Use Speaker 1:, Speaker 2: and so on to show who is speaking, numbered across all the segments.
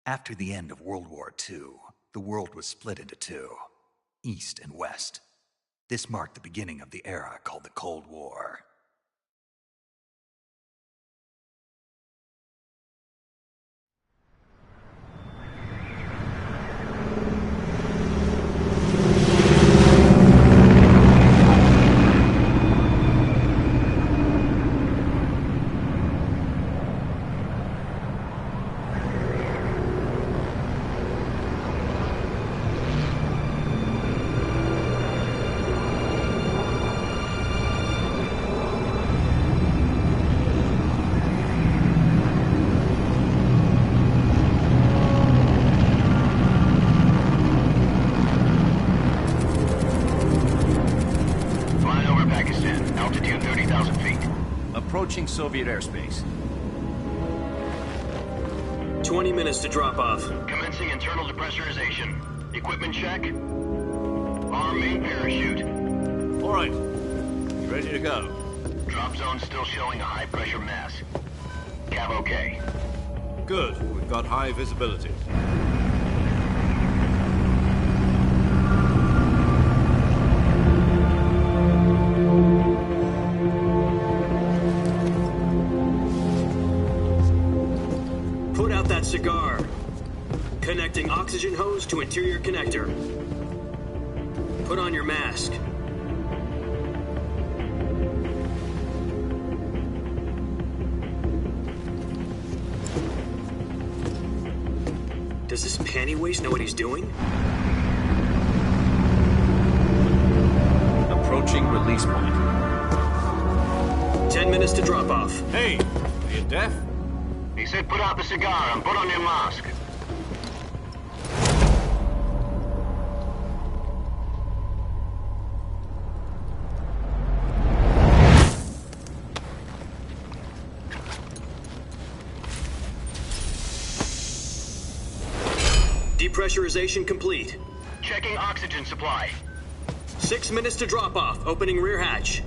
Speaker 1: After the end of World War II, the world was split into two, East and West. This marked the beginning of the era called the Cold War.
Speaker 2: Approaching Soviet airspace.
Speaker 3: 20 minutes to drop off.
Speaker 4: Commencing internal depressurization. Equipment check. Arm main parachute.
Speaker 2: All right. Ready to go.
Speaker 4: Drop zone still showing a high pressure mass. Cav okay.
Speaker 2: Good. We've got high visibility.
Speaker 3: Cigar. Connecting oxygen hose to interior connector. Put on your mask. Does this panty waste know what he's doing?
Speaker 2: Approaching release point.
Speaker 3: 10 minutes to drop off.
Speaker 2: Hey, are you deaf?
Speaker 4: He said put out the cigar and put on your mask.
Speaker 3: Depressurization complete.
Speaker 4: Checking oxygen supply.
Speaker 3: 6 minutes to drop off. Opening rear hatch.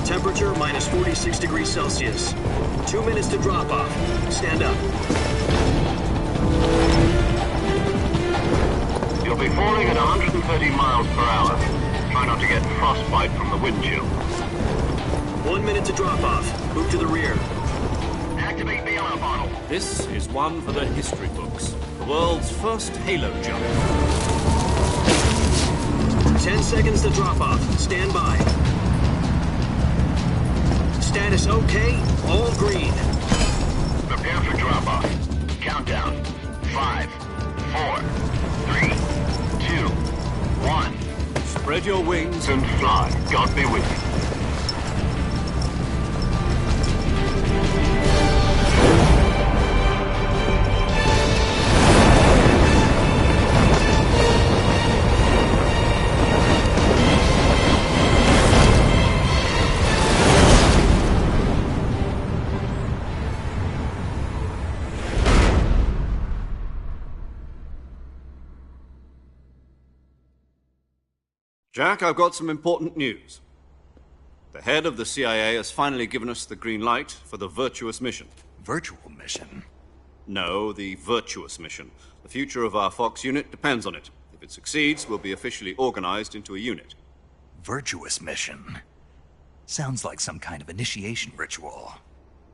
Speaker 3: Temperature minus 46 degrees Celsius. 2 minutes to drop off. Stand up.
Speaker 4: You'll be falling at 130 miles per hour. Try not to get frostbite from the wind chill.
Speaker 3: 1 minute to drop off. Move to the rear.
Speaker 4: Activate bailout bottle.
Speaker 2: This is one for the history books. The world's first halo jump.
Speaker 3: 10 seconds to drop off. Stand by. Status okay, all green.
Speaker 4: Prepare for drop-off. Countdown. 5, 4, 3, 2, 1.
Speaker 2: Spread your wings
Speaker 4: And fly. God be with you.
Speaker 2: Jack, I've got some important news. The head of the CIA has finally given us the green light for the Virtuous mission.
Speaker 1: Virtual mission?
Speaker 2: No, the Virtuous mission. The future of our Fox unit depends on it. If it succeeds, we'll be officially organized into a unit.
Speaker 1: Virtuous mission? Sounds like some kind of initiation ritual.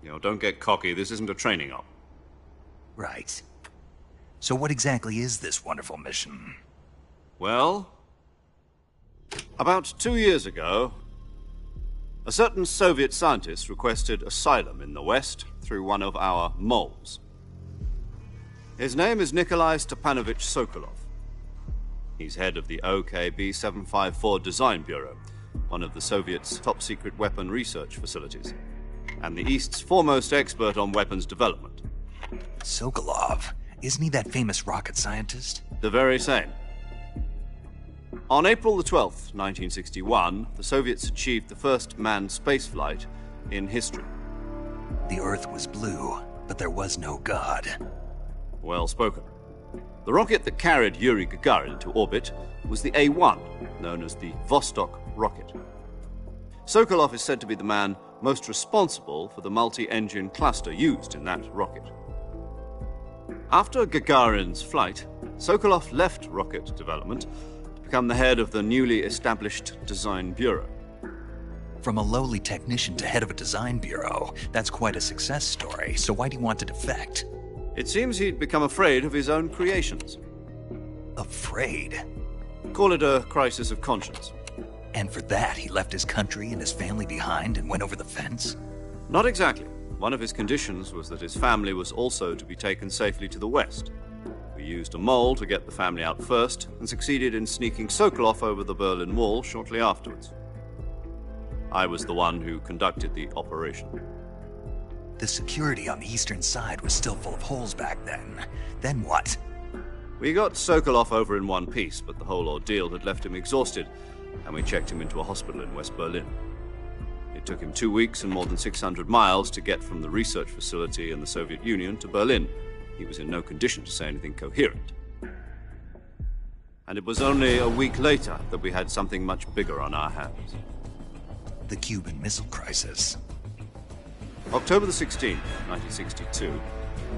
Speaker 2: You know, don't get cocky. This isn't a training op.
Speaker 1: Right. So what exactly is this wonderful mission?
Speaker 2: Well, about 2 years ago, a certain Soviet scientist requested asylum in the West through one of our moles. His name is Nikolai Stepanovich Sokolov. He's head of the OKB 754 Design Bureau, one of the Soviets' top-secret weapon research facilities, and the East's foremost expert on weapons development.
Speaker 1: Sokolov? Isn't he that famous rocket scientist?
Speaker 2: The very same. On April the 12th, 1961, the Soviets achieved the first manned spaceflight in history.
Speaker 1: The Earth was blue, but there was no God.
Speaker 2: Well spoken. The rocket that carried Yuri Gagarin to orbit was the A-1, known as the Vostok rocket. Sokolov is said to be the man most responsible for the multi-engine cluster used in that rocket. After Gagarin's flight, Sokolov left rocket development to become the head of the newly established Design Bureau.
Speaker 1: From a lowly technician to head of a design bureau, that's quite a success story, so why do you want to defect?
Speaker 2: It seems he'd become afraid of his own creations.
Speaker 1: Afraid?
Speaker 2: Call it a crisis of conscience.
Speaker 1: And for that, he left his country and his family behind and went over the fence?
Speaker 2: Not exactly. One of his conditions was that his family was also to be taken safely to the west. We used a mole to get the family out first and succeeded in sneaking Sokolov over the Berlin Wall shortly afterwards. I was the one who conducted the operation.
Speaker 1: The security on the eastern side was still full of holes back then. Then what?
Speaker 2: We got Sokolov over in one piece, but the whole ordeal had left him exhausted, and we checked him into a hospital in West Berlin. It took him 2 weeks and more than 600 miles to get from the research facility in the Soviet Union to Berlin. He was in no condition to say anything coherent. And it was only a week later that we had something much bigger on our hands.
Speaker 1: The Cuban Missile Crisis.
Speaker 2: October the 16th, 1962,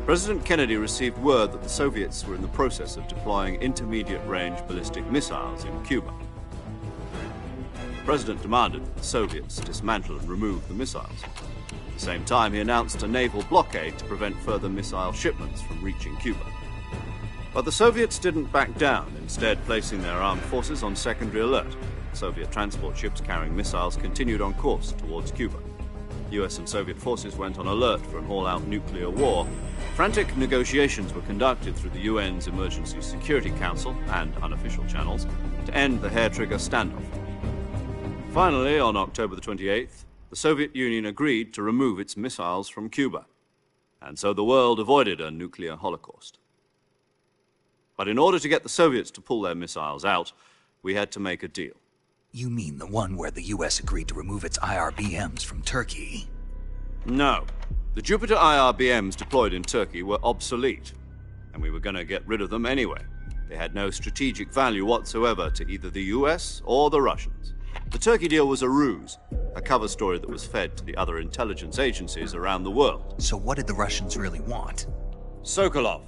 Speaker 2: President Kennedy received word that the Soviets were in the process of deploying intermediate-range ballistic missiles in Cuba. The President demanded that the Soviets dismantle and remove the missiles. At the same time, he announced a naval blockade to prevent further missile shipments from reaching Cuba. But the Soviets didn't back down, instead placing their armed forces on secondary alert. Soviet transport ships carrying missiles continued on course towards Cuba. US and Soviet forces went on alert for an all-out nuclear war. Frantic negotiations were conducted through the UN's Emergency Security Council and unofficial channels to end the hair-trigger standoff. Finally, on October the 28th, the Soviet Union agreed to remove its missiles from Cuba, and so the world avoided a nuclear holocaust. But in order to get the Soviets to pull their missiles out, we had to make a deal.
Speaker 1: You mean the one where the US agreed to remove its IRBMs from Turkey?
Speaker 2: No. The Jupiter IRBMs deployed in Turkey were obsolete, and we were going to get rid of them anyway. They had no strategic value whatsoever to either the US or the Russians. The Turkey deal was a ruse, a cover story that was fed to the other intelligence agencies around the world.
Speaker 1: So what did the Russians really want?
Speaker 2: Sokolov.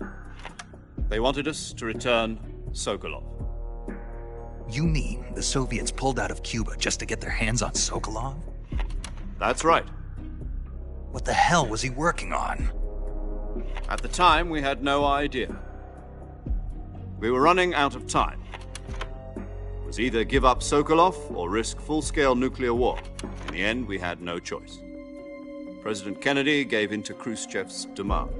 Speaker 2: They wanted us to return Sokolov.
Speaker 1: You mean the Soviets pulled out of Cuba just to get their hands on Sokolov?
Speaker 2: That's right.
Speaker 1: What the hell was he working on?
Speaker 2: At the time, we had no idea. We were running out of time. It was either give up Sokolov or risk full-scale nuclear war. In the end, we had no choice. President Kennedy gave in to Khrushchev's demand.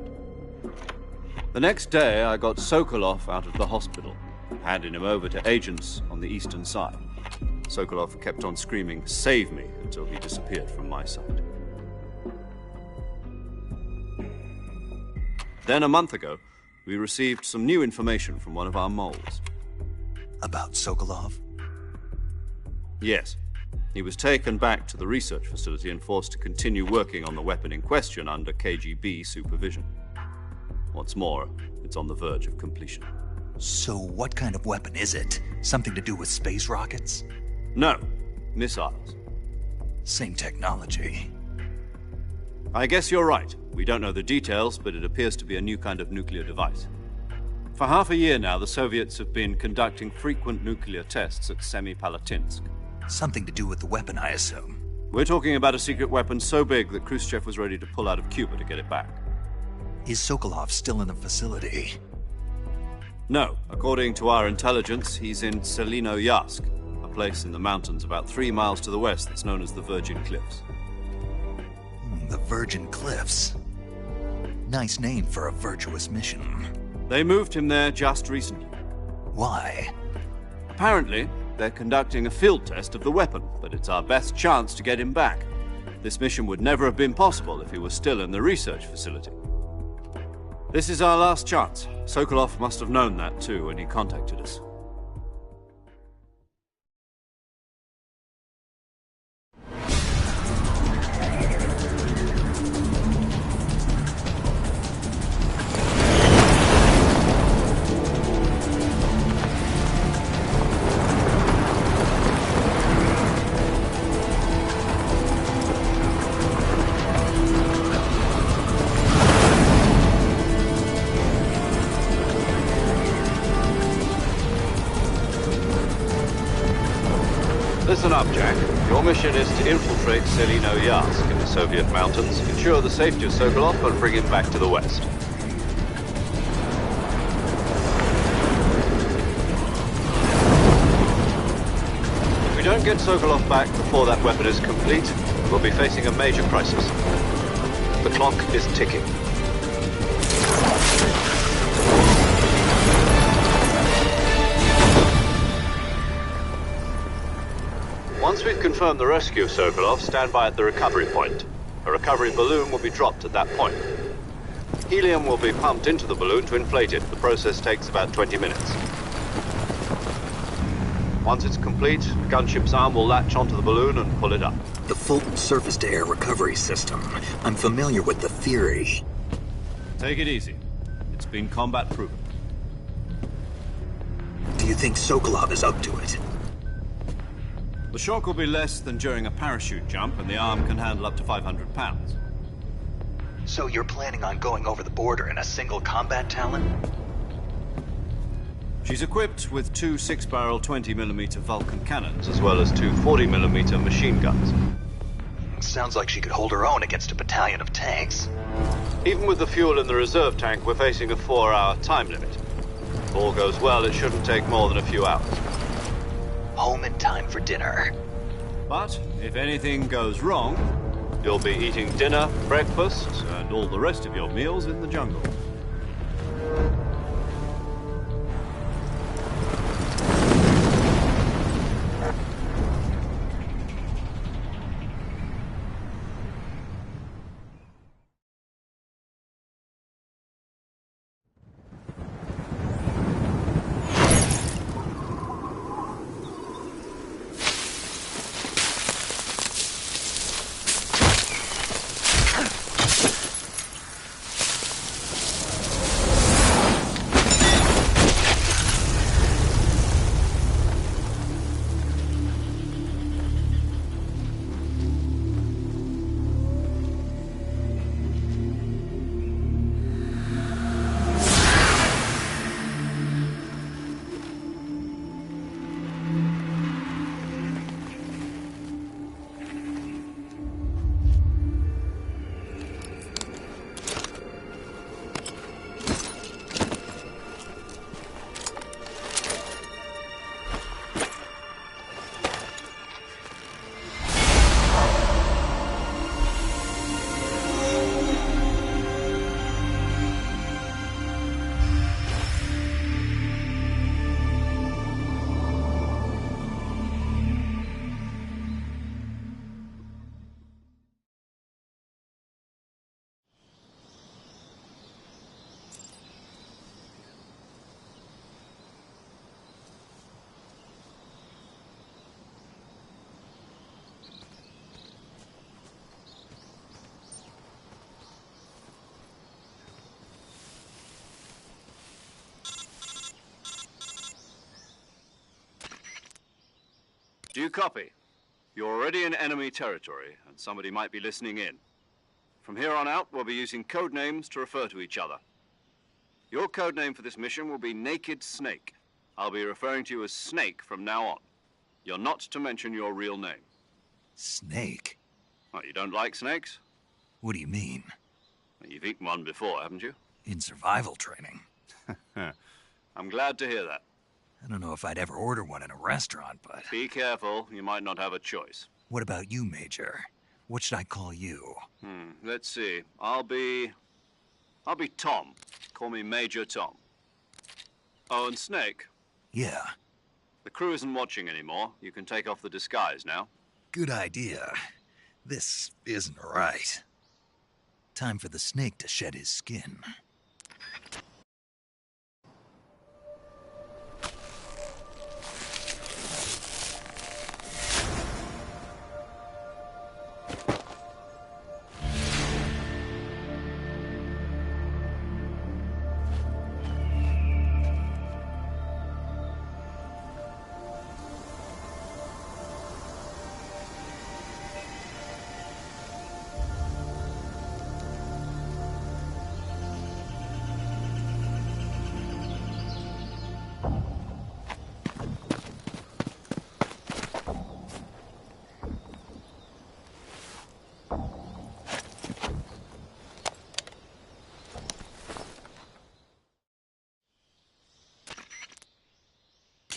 Speaker 2: The next day, I got Sokolov out of the hospital, handing him over to agents on the eastern side. Sokolov kept on screaming, "Save me," until he disappeared from my sight. Then, a month ago, we received some new information from one of our moles.
Speaker 1: About Sokolov?
Speaker 2: Yes. He was taken back to the research facility and forced to continue working on the weapon in question under KGB supervision. What's more, it's on the verge of completion.
Speaker 1: So what kind of weapon is it? Something to do with space rockets?
Speaker 2: No, missiles.
Speaker 1: Same technology.
Speaker 2: I guess you're right. We don't know the details, but it appears to be a new kind of nuclear device. For half a year now, the Soviets have been conducting frequent nuclear tests at Semipalatinsk.
Speaker 1: Something to do with the weapon, I assume.
Speaker 2: We're talking about a secret weapon so big that Khrushchev was ready to pull out of Cuba to get it back.
Speaker 1: Is Sokolov still in the facility?
Speaker 2: No. According to our intelligence, he's in Selinoyarsk, a place in the mountains about 3 miles to the west that's known as the Virgin Cliffs.
Speaker 1: The Virgin Cliffs. Nice name for a virtuous mission.
Speaker 2: They moved him there just recently.
Speaker 1: Why?
Speaker 2: Apparently, they're conducting a field test of the weapon, but it's our best chance to get him back. This mission would never have been possible if he was still in the research facility. This is our last chance. Sokolov must have known that too when he contacted us. up, Jack. Your mission is to infiltrate Selino Yask in the Soviet mountains, ensure the safety of Sokolov, and bring him back to the West. If we don't get Sokolov back before that weapon is complete, we'll be facing a major crisis. The clock is ticking. Once we've confirmed the rescue of Sokolov, stand by at the recovery point. A recovery balloon will be dropped at that point. Helium will be pumped into the balloon to inflate it. The process takes about 20 minutes. Once it's complete, the gunship's arm will latch onto the balloon and pull it up.
Speaker 3: The Fulton surface-to-air recovery system. I'm familiar with the theory.
Speaker 2: Take it easy. It's been combat-proven.
Speaker 3: Do you think Sokolov is up to it?
Speaker 2: The shock will be less than during a parachute jump, and the arm can handle up to 500 pounds.
Speaker 1: So you're planning on going over the border in a single combat Talon?
Speaker 2: She's equipped with two 6-barrel 20mm Vulcan cannons, as well as two 40mm machine guns.
Speaker 1: Sounds like she could hold her own against a battalion of tanks.
Speaker 2: Even with the fuel in the reserve tank, we're facing a 4-hour time limit. If all goes well, it shouldn't take more than a few hours.
Speaker 1: Home in time for dinner.
Speaker 2: But if anything goes wrong, you'll be eating dinner, breakfast, and all the rest of your meals in the jungle. Do you copy? You're already in enemy territory, and somebody might be listening in. From here on out, we'll be using code names to refer to each other. Your code name for this mission will be Naked Snake. I'll be referring to you as Snake from now on. You're not to mention your real name.
Speaker 1: Snake?
Speaker 2: Oh, you don't like snakes?
Speaker 1: What do you mean?
Speaker 2: Well, you've eaten one before, haven't you?
Speaker 1: In survival training.
Speaker 2: I'm glad to hear that.
Speaker 1: I don't know if I'd ever order one in a restaurant, but...
Speaker 2: Be careful, you might not have a choice.
Speaker 1: What about you, Major? What should I call you?
Speaker 2: Let's see. I'll be Tom. Call me Major Tom. Oh, and Snake.
Speaker 1: Yeah.
Speaker 2: The crew isn't watching anymore. You can take off the disguise now.
Speaker 1: Good idea. This isn't right. Time for the snake to shed his skin.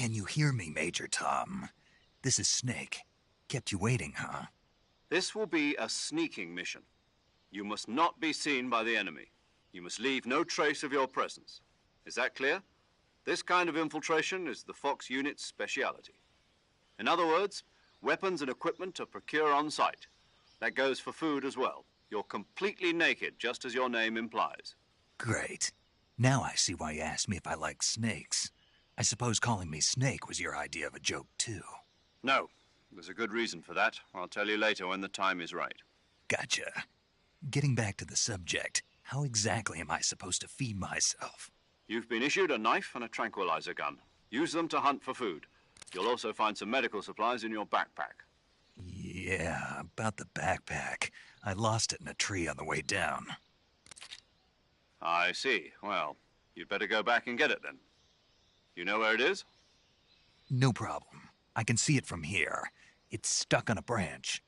Speaker 1: Can you hear me, Major Tom? This is Snake. Kept you waiting, huh?
Speaker 2: This will be a sneaking mission. You must not be seen by the enemy. You must leave no trace of your presence. Is that clear? This kind of infiltration is the Fox unit's speciality. In other words, weapons and equipment to procure on site. That goes for food as well. You're completely naked, just as your name implies.
Speaker 1: Great. Now I see why you asked me if I like snakes. I suppose calling me Snake was your idea of a joke, too.
Speaker 2: No, there's a good reason for that. I'll tell you later when the time is right.
Speaker 1: Gotcha. Getting back to the subject, how exactly am I supposed to feed myself?
Speaker 2: You've been issued a knife and a tranquilizer gun. Use them to hunt for food. You'll also find some medical supplies in your backpack.
Speaker 1: Yeah, about the backpack. I lost it in a tree on the way down.
Speaker 2: I see. Well, you'd better go back and get it then. You know where it is?
Speaker 1: No problem. I can see it from here. It's stuck on a branch.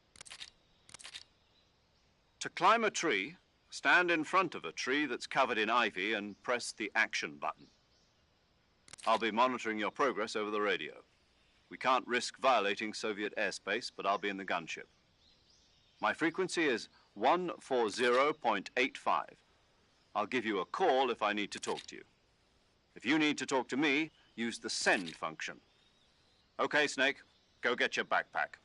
Speaker 2: To climb a tree, stand in front of a tree that's covered in ivy and press the action button. I'll be monitoring your progress over the radio. We can't risk violating Soviet airspace, but I'll be in the gunship. My frequency is 140.85. I'll give you a call if I need to talk to you. If you need to talk to me, use the send function. Okay, Snake, go get your backpack.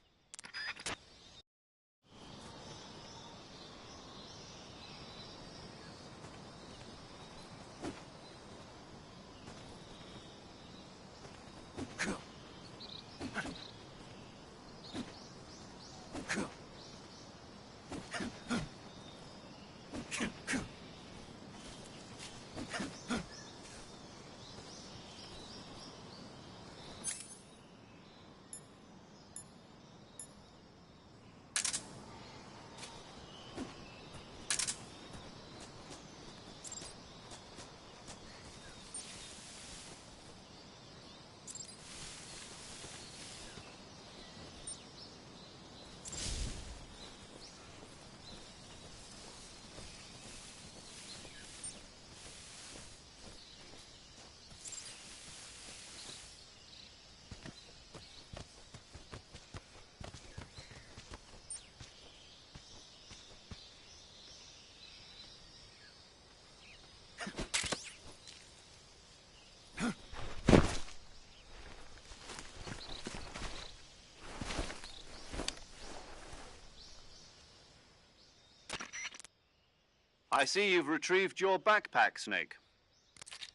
Speaker 2: I see you've retrieved your backpack, Snake.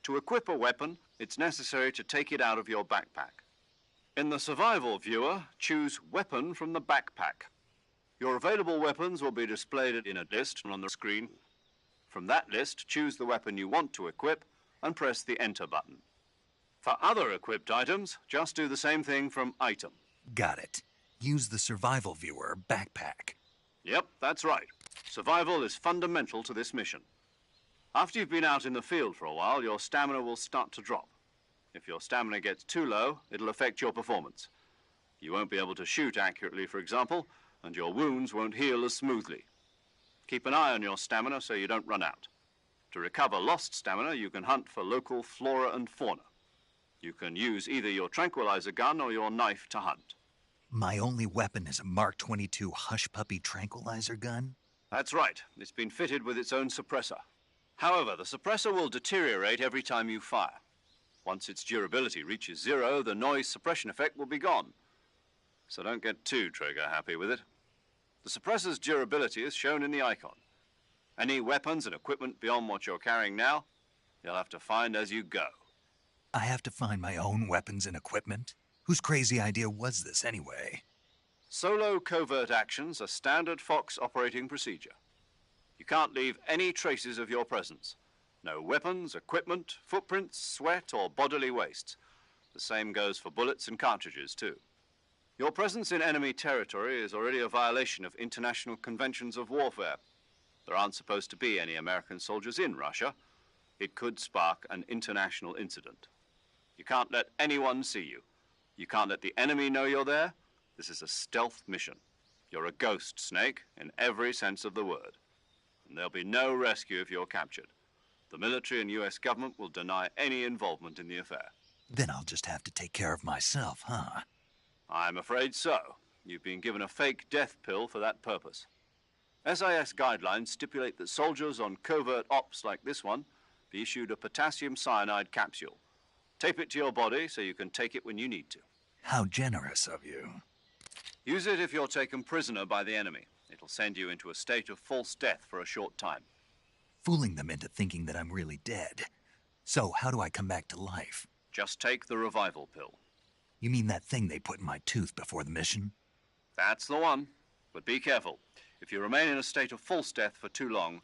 Speaker 2: To equip a weapon, it's necessary to take it out of your backpack. In the survival viewer, choose Weapon from the backpack. Your available weapons will be displayed in a list on the screen. From that list, choose the weapon you want to equip and press the Enter button. For other equipped items, just do the same thing from Item.
Speaker 1: Got it. Use the survival viewer backpack.
Speaker 2: Yep, that's right. Survival is fundamental to this mission. After you've been out in the field for a while, your stamina will start to drop. If your stamina gets too low, it'll affect your performance. You won't be able to shoot accurately, for example, and your wounds won't heal as smoothly. Keep an eye on your stamina so you don't run out. To recover lost stamina, you can hunt for local flora and fauna. You can use either your tranquilizer gun or your knife to hunt.
Speaker 1: My only weapon is a Mark 22 Hush Puppy tranquilizer gun?
Speaker 2: That's right. It's been fitted with its own suppressor. However, the suppressor will deteriorate every time you fire. Once its durability reaches 0, the noise suppression effect will be gone. So don't get too trigger-happy with it. The suppressor's durability is shown in the icon. Any weapons and equipment beyond what you're carrying now, you'll have to find as you go.
Speaker 1: I have to find my own weapons and equipment? Whose crazy idea was this, anyway?
Speaker 2: Solo covert actions are standard Fox operating procedure. You can't leave any traces of your presence. No weapons, equipment, footprints, sweat, or bodily waste. The same goes for bullets and cartridges, too. Your presence in enemy territory is already a violation of international conventions of warfare. There aren't supposed to be any American soldiers in Russia. It could spark an international incident. You can't let anyone see you. You can't let the enemy know you're there. This is a stealth mission. You're a ghost, Snake, in every sense of the word. And there'll be no rescue if you're captured. The military and US government will deny any involvement in the affair.
Speaker 1: Then I'll just have to take care of myself, huh?
Speaker 2: I'm afraid so. You've been given a fake death pill for that purpose. SAS guidelines stipulate that soldiers on covert ops like this one be issued a potassium cyanide capsule. Tape it to your body so you can take it when you need to.
Speaker 1: How generous of you.
Speaker 2: Use it if you're taken prisoner by the enemy. It'll send you into a state of false death for a short time.
Speaker 1: Fooling them into thinking that I'm really dead. So, how do I come back to life?
Speaker 2: Just take the revival pill.
Speaker 1: You mean that thing they put in my tooth before the mission?
Speaker 2: That's the one. But be careful. If you remain in a state of false death for too long,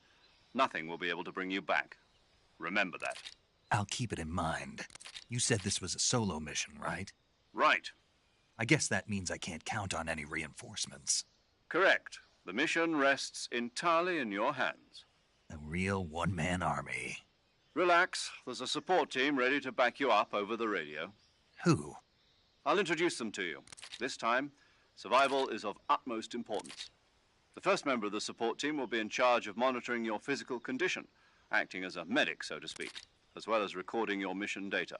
Speaker 2: nothing will be able to bring you back. Remember that.
Speaker 1: I'll keep it in mind. You said this was a solo mission, right?
Speaker 2: Right.
Speaker 1: I guess that means I can't count on any reinforcements.
Speaker 2: Correct. The mission rests entirely in your hands.
Speaker 1: A real one-man army.
Speaker 2: Relax. There's a support team ready to back you up over the radio.
Speaker 1: Who?
Speaker 2: I'll introduce them to you. This time, survival is of utmost importance. The first member of the support team will be in charge of monitoring your physical condition, acting as a medic, so to speak, as well as recording your mission data.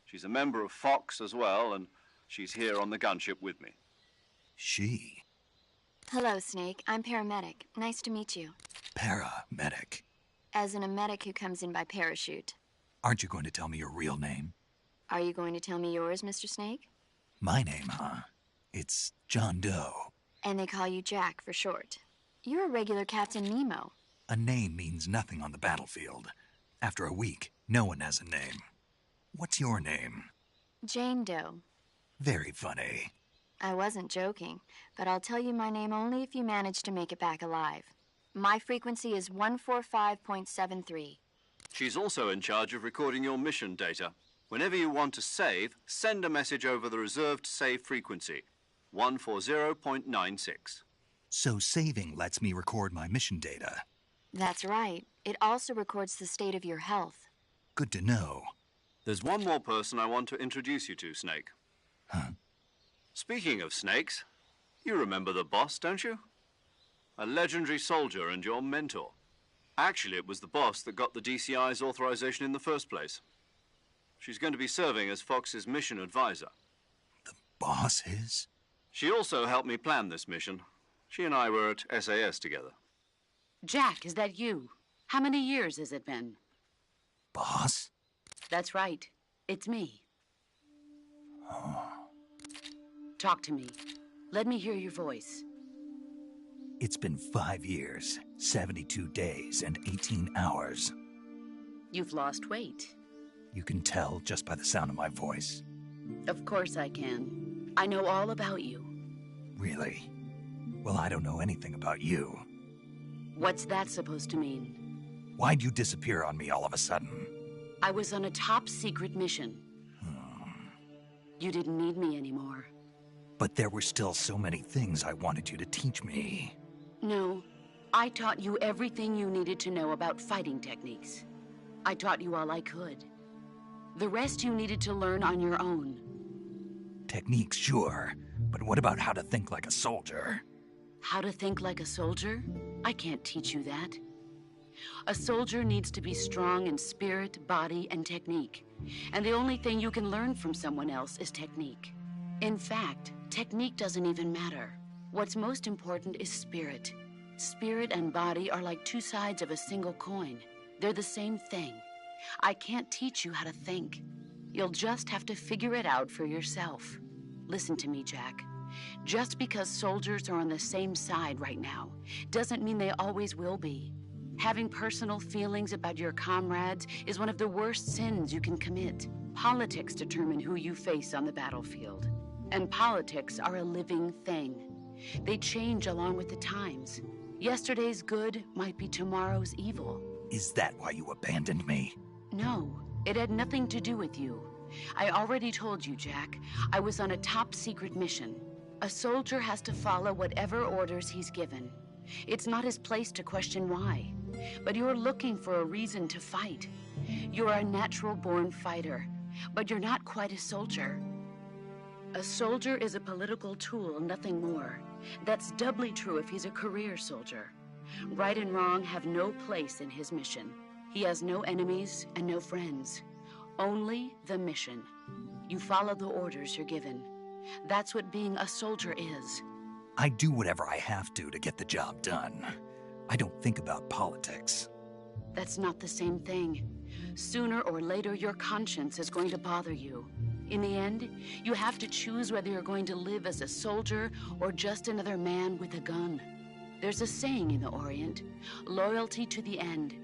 Speaker 2: She's a member of Fox as well, and she's here on the gunship with me.
Speaker 1: She?
Speaker 5: Hello, Snake. I'm paramedic. Nice to meet you.
Speaker 1: Paramedic.
Speaker 5: As in a medic who comes in by parachute.
Speaker 1: Aren't you going to tell me your real name?
Speaker 5: Are you going to tell me yours, Mr. Snake?
Speaker 1: My name, huh? It's John Doe.
Speaker 5: And they call you Jack for short. You're a regular Captain Nemo.
Speaker 1: A name means nothing on the battlefield. After a week, no one has a name. What's your name?
Speaker 5: Jane Doe.
Speaker 1: Very funny.
Speaker 5: I wasn't joking, but I'll tell you my name only if you manage to make it back alive. My frequency is 145.73.
Speaker 2: She's also in charge of recording your mission data. Whenever you want to save, send a message over the reserved save frequency, 140.96.
Speaker 1: So saving lets me record my mission data.
Speaker 5: That's right. It also records the state of your health.
Speaker 1: Good to know.
Speaker 2: There's one more person I want to introduce you to, Snake.
Speaker 1: Huh?
Speaker 2: Speaking of snakes, you remember the boss, don't you? A legendary soldier and your mentor. Actually, it was the boss that got the DCI's authorization in the first place. She's going to be serving as Fox's mission advisor.
Speaker 1: The boss is?
Speaker 2: She also helped me plan this mission. She and I were at SAS together.
Speaker 6: Jack, is that you? How many years has it been?
Speaker 1: Boss?
Speaker 6: That's right. It's me.
Speaker 1: Oh.
Speaker 6: Talk to me. Let me hear your voice.
Speaker 1: It's been 5 years, 72 days, and 18 hours.
Speaker 6: You've lost weight.
Speaker 1: You can tell just by the sound of my voice.
Speaker 6: Of course I can. I know all about you.
Speaker 1: Really? Well, I don't know anything about you.
Speaker 6: What's that supposed to mean?
Speaker 1: Why'd you disappear on me all of a sudden?
Speaker 6: I was on a top-secret mission. You didn't need me anymore.
Speaker 1: But there were still so many things I wanted you to teach me.
Speaker 6: No, I taught you everything you needed to know about fighting techniques. I taught you all I could. The rest you needed to learn on your own.
Speaker 1: Techniques, sure. But what about how to think like a soldier?
Speaker 6: How to think like a soldier? I can't teach you that. A soldier needs to be strong in spirit, body, and technique. And the only thing you can learn from someone else is technique. In fact, technique doesn't even matter. What's most important is spirit. Spirit and body are like two sides of a single coin. They're the same thing. I can't teach you how to think. You'll just have to figure it out for yourself. Listen to me, Jack. Just because soldiers are on the same side right now doesn't mean they always will be. Having personal feelings about your comrades is one of the worst sins you can commit. Politics determine who you face on the battlefield. And politics are a living thing. They change along with the times. Yesterday's good might be tomorrow's evil.
Speaker 1: Is that why you abandoned me?
Speaker 6: No, it had nothing to do with you. I already told you, Jack. I was on a top-secret mission. A soldier has to follow whatever orders he's given. It's not his place to question why. But you're looking for a reason to fight. You're a natural-born fighter, but you're not quite a soldier. A soldier is a political tool, nothing more. That's doubly true if he's a career soldier. Right and wrong have no place in his mission. He has no enemies and no friends. Only the mission. You follow the orders you're given. That's what being a soldier is.
Speaker 1: I do whatever I have to get the job done. I don't think about politics.
Speaker 6: That's not the same thing. Sooner or later, your conscience is going to bother you. In the end, you have to choose whether you're going to live as a soldier or just another man with a gun. There's a saying in the Orient, loyalty to the end.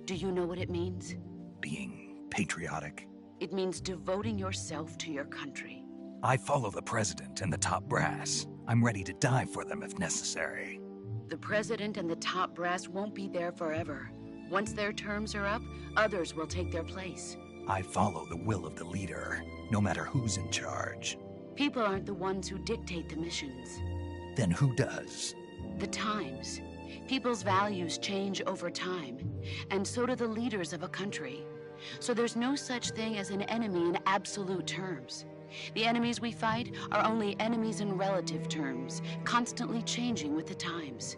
Speaker 6: Do you know what it means?
Speaker 1: Being patriotic.
Speaker 6: It means devoting yourself to your country.
Speaker 1: I follow the president and the top brass. I'm ready to die for them if necessary.
Speaker 6: The president and the top brass won't be there forever. Once their terms are up, others will take their place.
Speaker 1: I follow the will of the leader, no matter who's in charge.
Speaker 6: People aren't the ones who dictate the missions.
Speaker 1: Then who does?
Speaker 6: The times. People's values change over time, and so do the leaders of a country. So there's no such thing as an enemy in absolute terms. The enemies we fight are only enemies in relative terms, constantly changing with the times.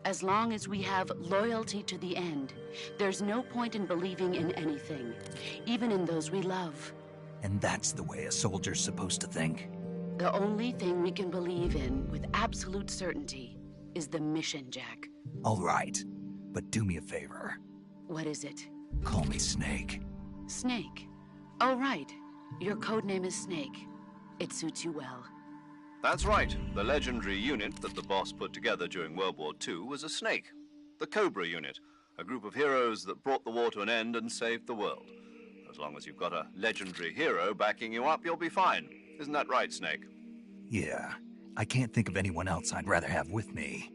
Speaker 6: As long as we have loyalty to the end, there's no point in believing in anything, even in those we love.
Speaker 1: And that's the way a soldier's supposed to think?
Speaker 6: The only thing we can believe in with absolute certainty is the mission, Jack.
Speaker 1: All right, but do me a favor.
Speaker 6: What is it?
Speaker 1: Call me Snake.
Speaker 6: Snake. Oh, right. Your codename is Snake. It suits you well.
Speaker 2: That's right. The legendary unit that the boss put together during World War II was a snake. The Cobra unit, a group of heroes that brought the war to an end and saved the world. As long as you've got a legendary hero backing you up, you'll be fine. Isn't that right, Snake?
Speaker 1: Yeah, I can't think of anyone else I'd rather have with me.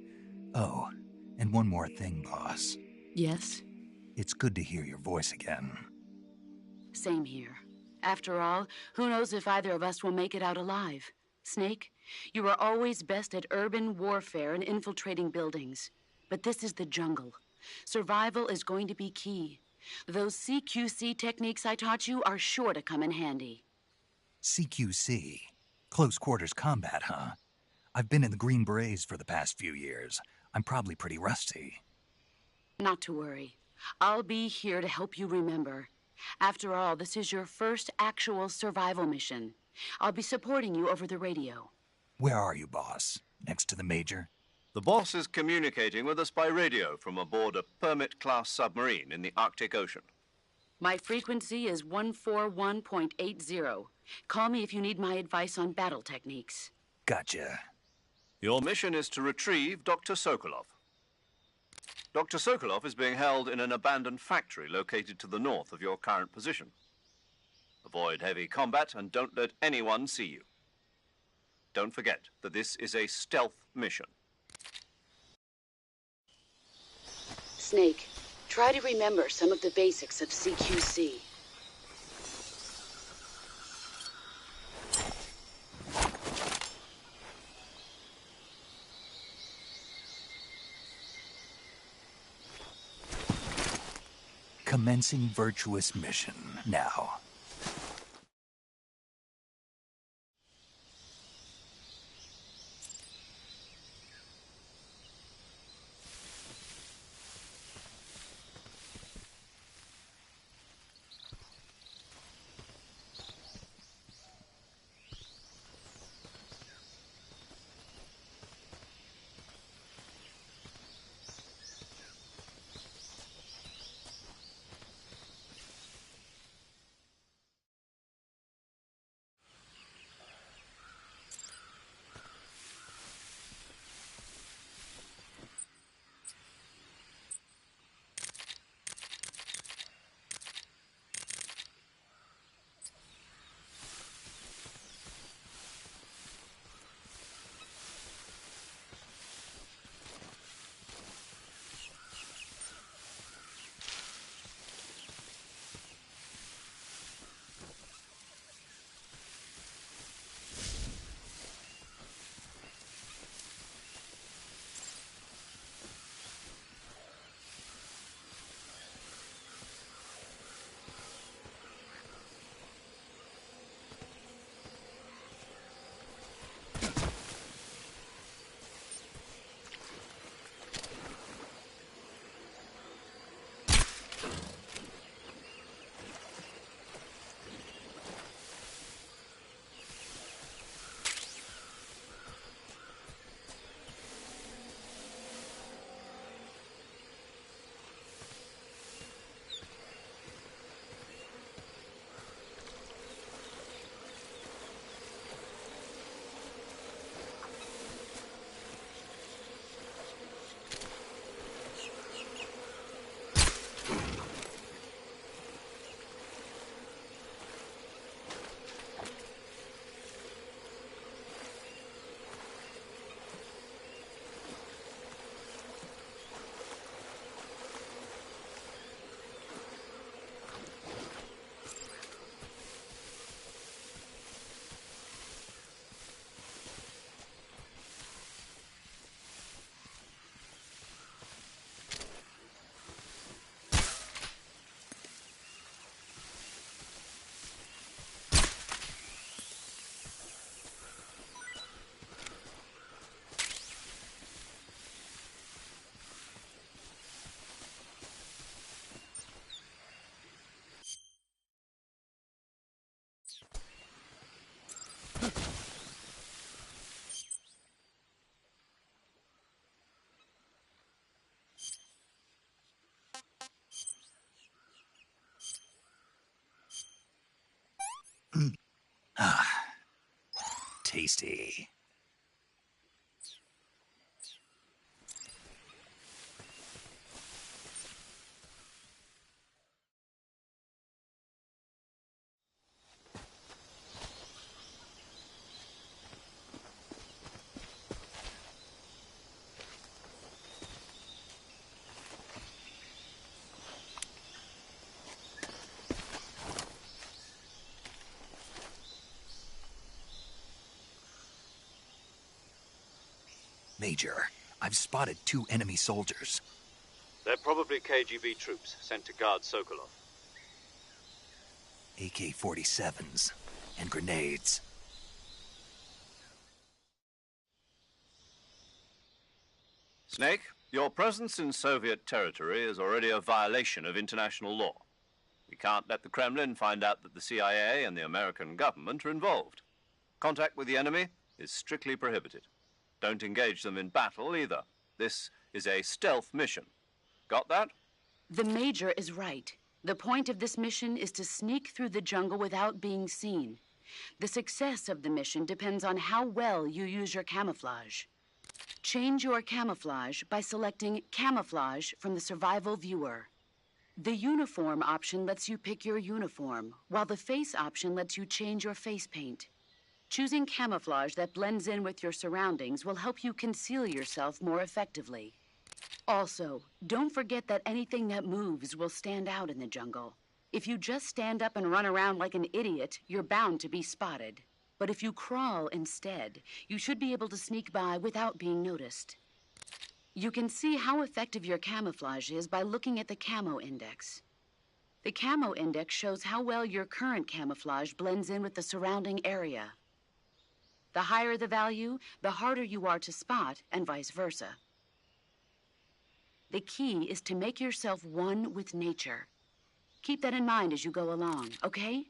Speaker 1: Oh, and one more thing, boss.
Speaker 6: Yes?
Speaker 1: It's good to hear your voice again.
Speaker 6: Same here. After all, who knows if either of us will make it out alive? Snake, you are always best at urban warfare and infiltrating buildings. But this is the jungle. Survival is going to be key. Those CQC techniques I taught you are sure to come in handy.
Speaker 1: CQC? Close quarters combat, huh? I've been in the Green Berets for the past few years. I'm probably pretty rusty.
Speaker 6: Not to worry. I'll be here to help you remember. After all, this is your first actual survival mission. I'll be supporting you over the radio.
Speaker 1: Where are you, boss? Next to the Major?
Speaker 2: The boss is communicating with us by radio from aboard a Permit-class submarine in the Arctic Ocean.
Speaker 6: My frequency is 141.80. Call me if you need my advice on battle techniques.
Speaker 1: Gotcha.
Speaker 2: Your mission is to retrieve Dr. Sokolov. Dr. Sokolov is being held in an abandoned factory located to the north of your current position. Avoid heavy combat and don't let anyone see you. Don't forget that this is a stealth mission.
Speaker 6: Snake, try to remember some of the basics of CQC.
Speaker 1: Commencing Virtuous mission now. tasty. Major, I've spotted 2 enemy soldiers.
Speaker 2: They're probably KGB troops sent to guard Sokolov.
Speaker 1: AK-47s and grenades.
Speaker 2: Snake, your presence in Soviet territory is already a violation of international law. We can't let the Kremlin find out that the CIA and the American government are involved. Contact with the enemy is strictly prohibited. Don't engage them in battle either. This is a stealth mission. Got that?
Speaker 6: The Major is right. The point of this mission is to sneak through the jungle without being seen. The success of the mission depends on how well you use your camouflage. Change your camouflage by selecting Camouflage from the Survival Viewer. The Uniform option lets you pick your uniform, while the Face option lets you change your face paint. Choosing camouflage that blends in with your surroundings will help you conceal yourself more effectively. Also, don't forget that anything that moves will stand out in the jungle. If you just stand up and run around like an idiot, you're bound to be spotted. But if you crawl instead, you should be able to sneak by without being noticed. You can see how effective your camouflage is by looking at the Camo Index. The Camo Index shows how well your current camouflage blends in with the surrounding area. The higher the value, the harder you are to spot, and vice versa. The key is to make yourself one with nature. Keep that in mind as you go along, okay?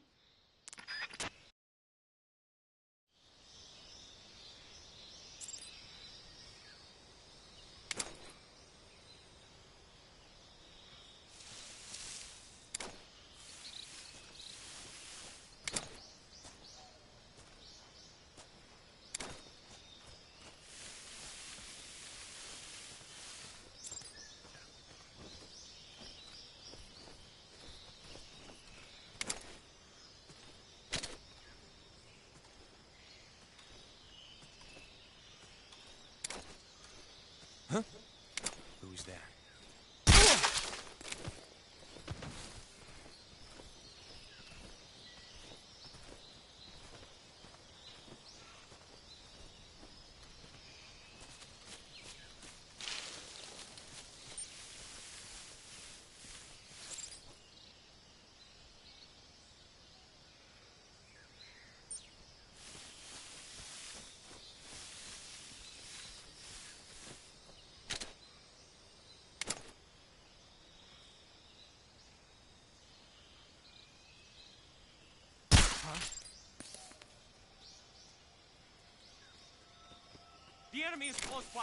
Speaker 7: Huh? Who's that? The enemy is close by.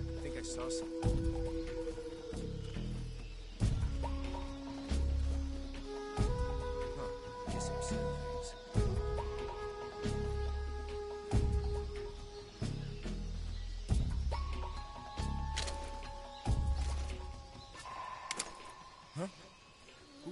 Speaker 7: I think I saw something. Huh. Guess I'm seeing things. Huh? Who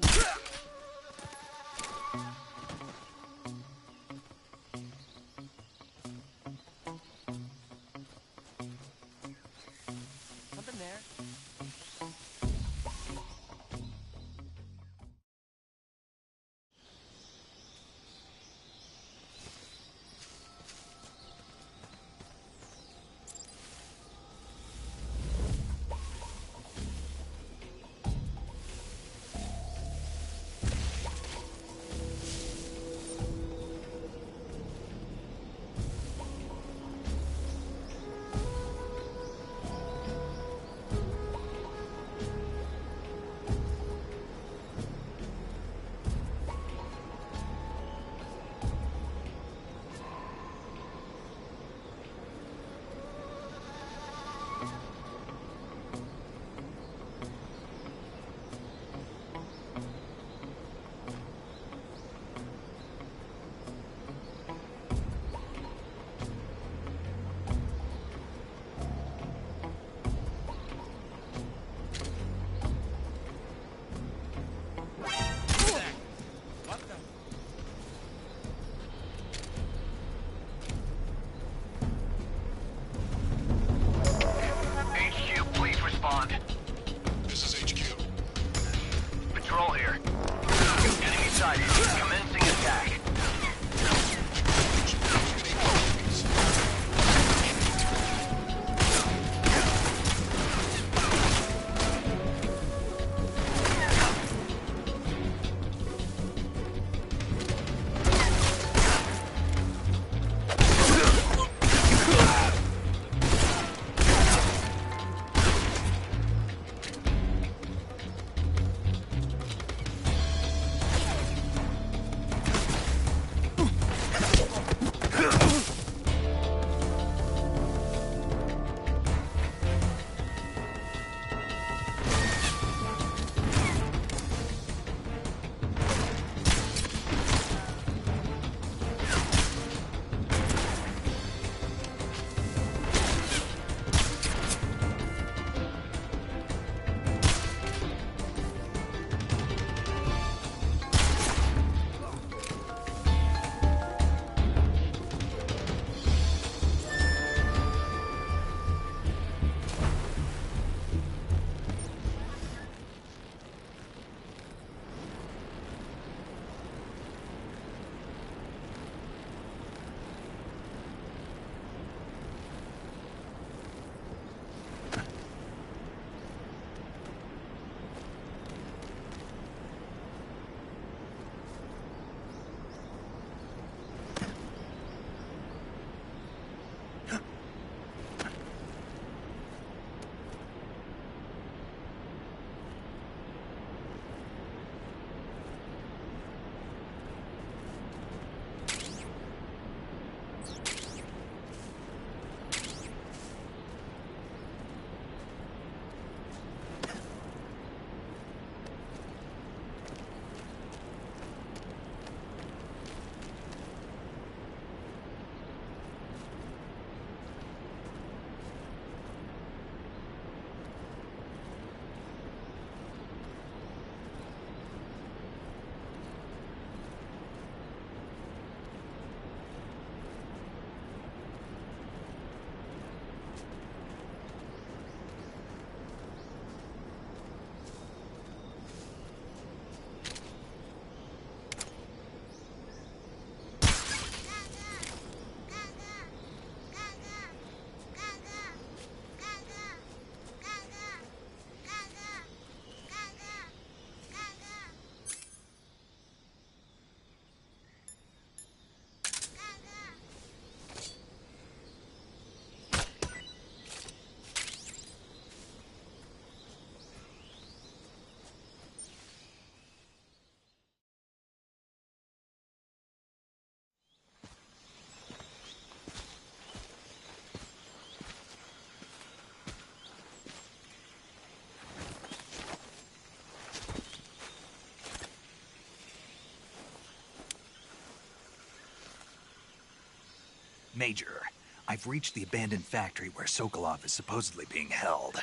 Speaker 1: Major, I've reached the abandoned factory where Sokolov is supposedly being held.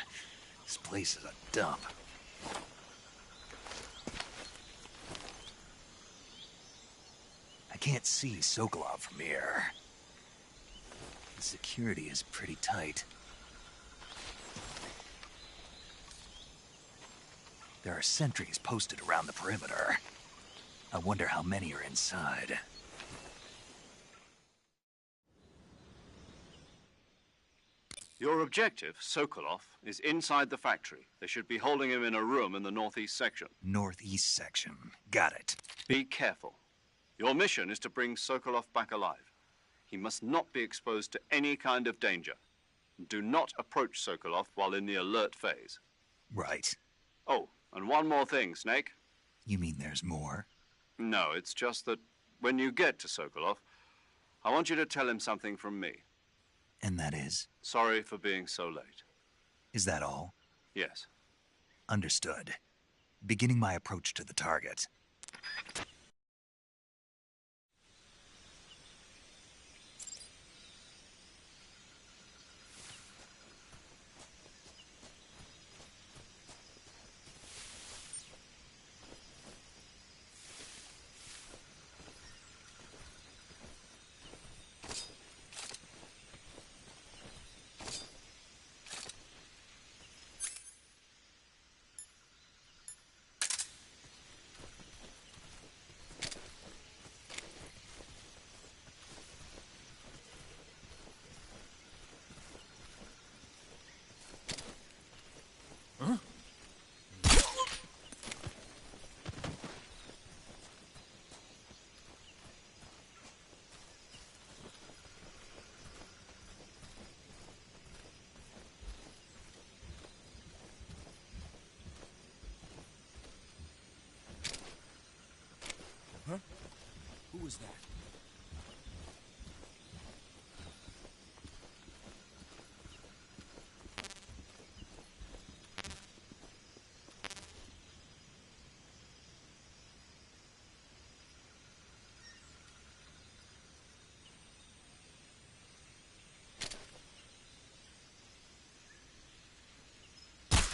Speaker 1: This place is a dump. I can't see Sokolov from here. The security is pretty tight. There are sentries posted around the perimeter. I wonder how many are inside.
Speaker 2: Your objective, Sokolov, is inside the factory. They should be holding him in a room in the northeast section.
Speaker 1: Northeast section. Got it.
Speaker 2: Be careful. Your mission is to bring Sokolov back alive. He must not be exposed to any kind of danger. Do not approach Sokolov while in the alert phase.
Speaker 1: Right.
Speaker 2: Oh, and one more thing, Snake.
Speaker 1: You mean there's more?
Speaker 2: No, it's just that when you get to Sokolov, I want you to tell him something from me.
Speaker 1: And that is?
Speaker 2: Sorry for being so late.
Speaker 1: Is that all?
Speaker 2: Yes.
Speaker 1: Understood. Beginning my approach to the target.
Speaker 7: Who was that?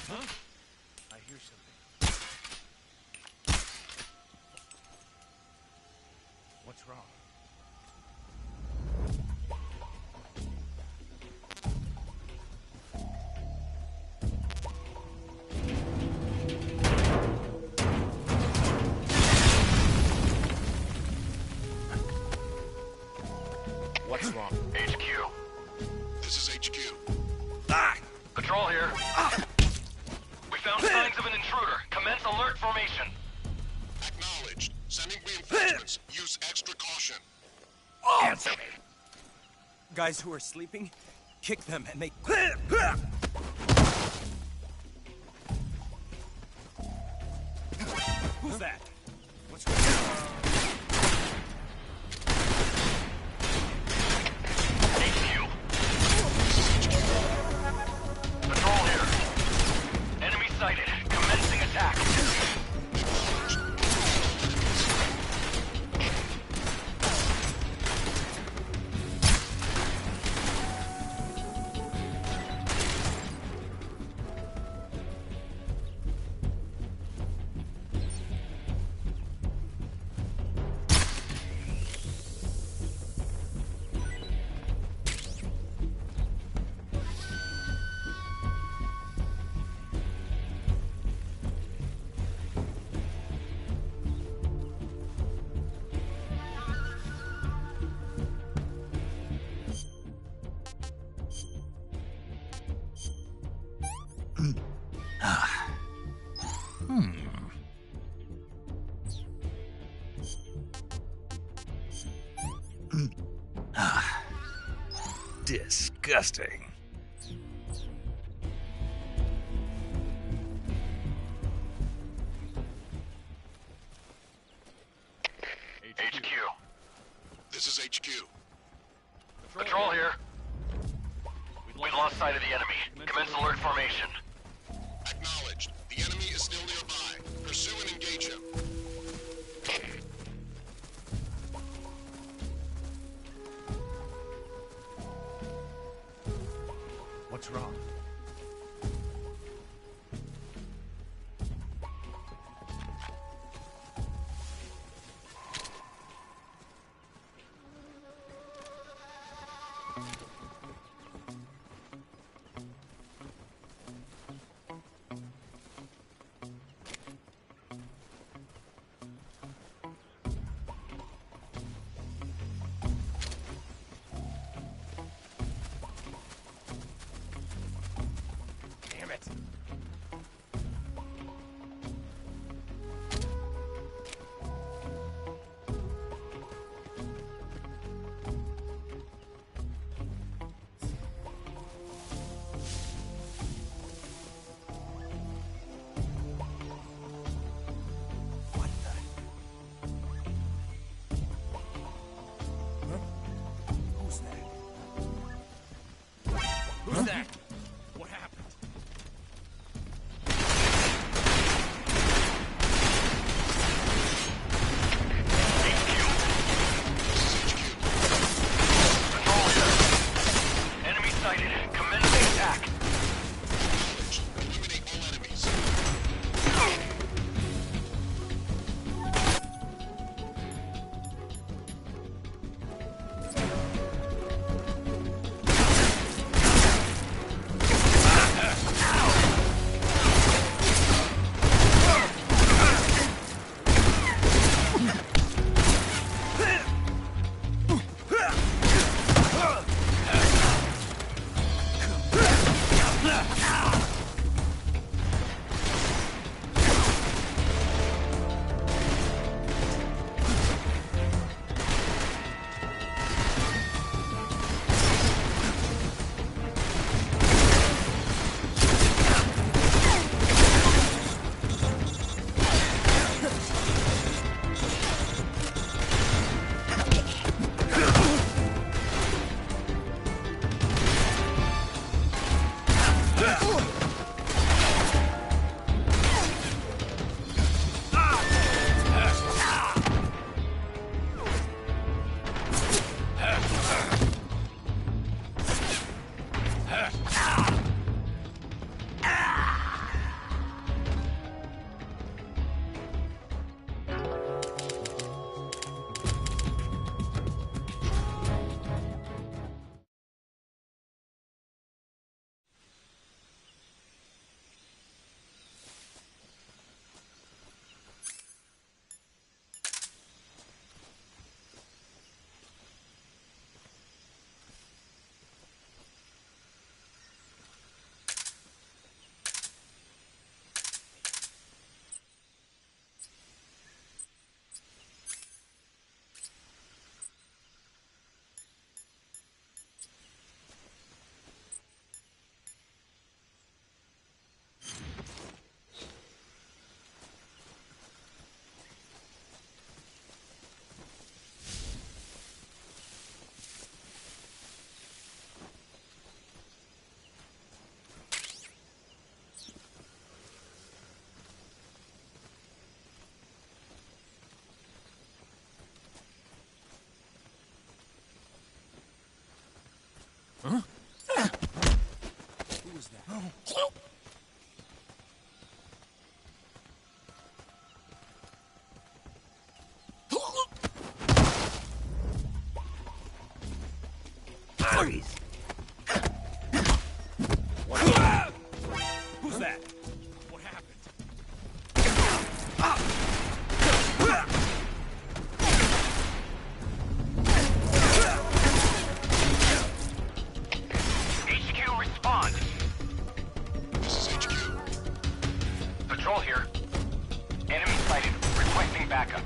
Speaker 7: Huh? I hear something. What's wrong? What's wrong?
Speaker 4: HQ.
Speaker 8: This is HQ.
Speaker 4: Patrol here. We found signs of an intruder. Commence alert formation.
Speaker 8: Acknowledged. Sending reinforcements. Use extra caution.
Speaker 7: Answer me. Guys who are sleeping, kick them and they... Who's that? What's going on?
Speaker 4: HQ. Patrol here. Enemy sighted. Commencing attack.
Speaker 1: Disgusting.
Speaker 4: HQ.
Speaker 8: This is HQ.
Speaker 4: Patrol here. We've lost sight of the enemy. Commence alert formation.
Speaker 8: Acknowledged. The enemy is still nearby. Pursue and engage him.
Speaker 7: Huh? Who was that?
Speaker 1: Freeze!
Speaker 7: Who's that? What happened?
Speaker 4: HQ, respond.
Speaker 8: This is HQ.
Speaker 4: Patrol here. Enemy sighted. Requesting backup.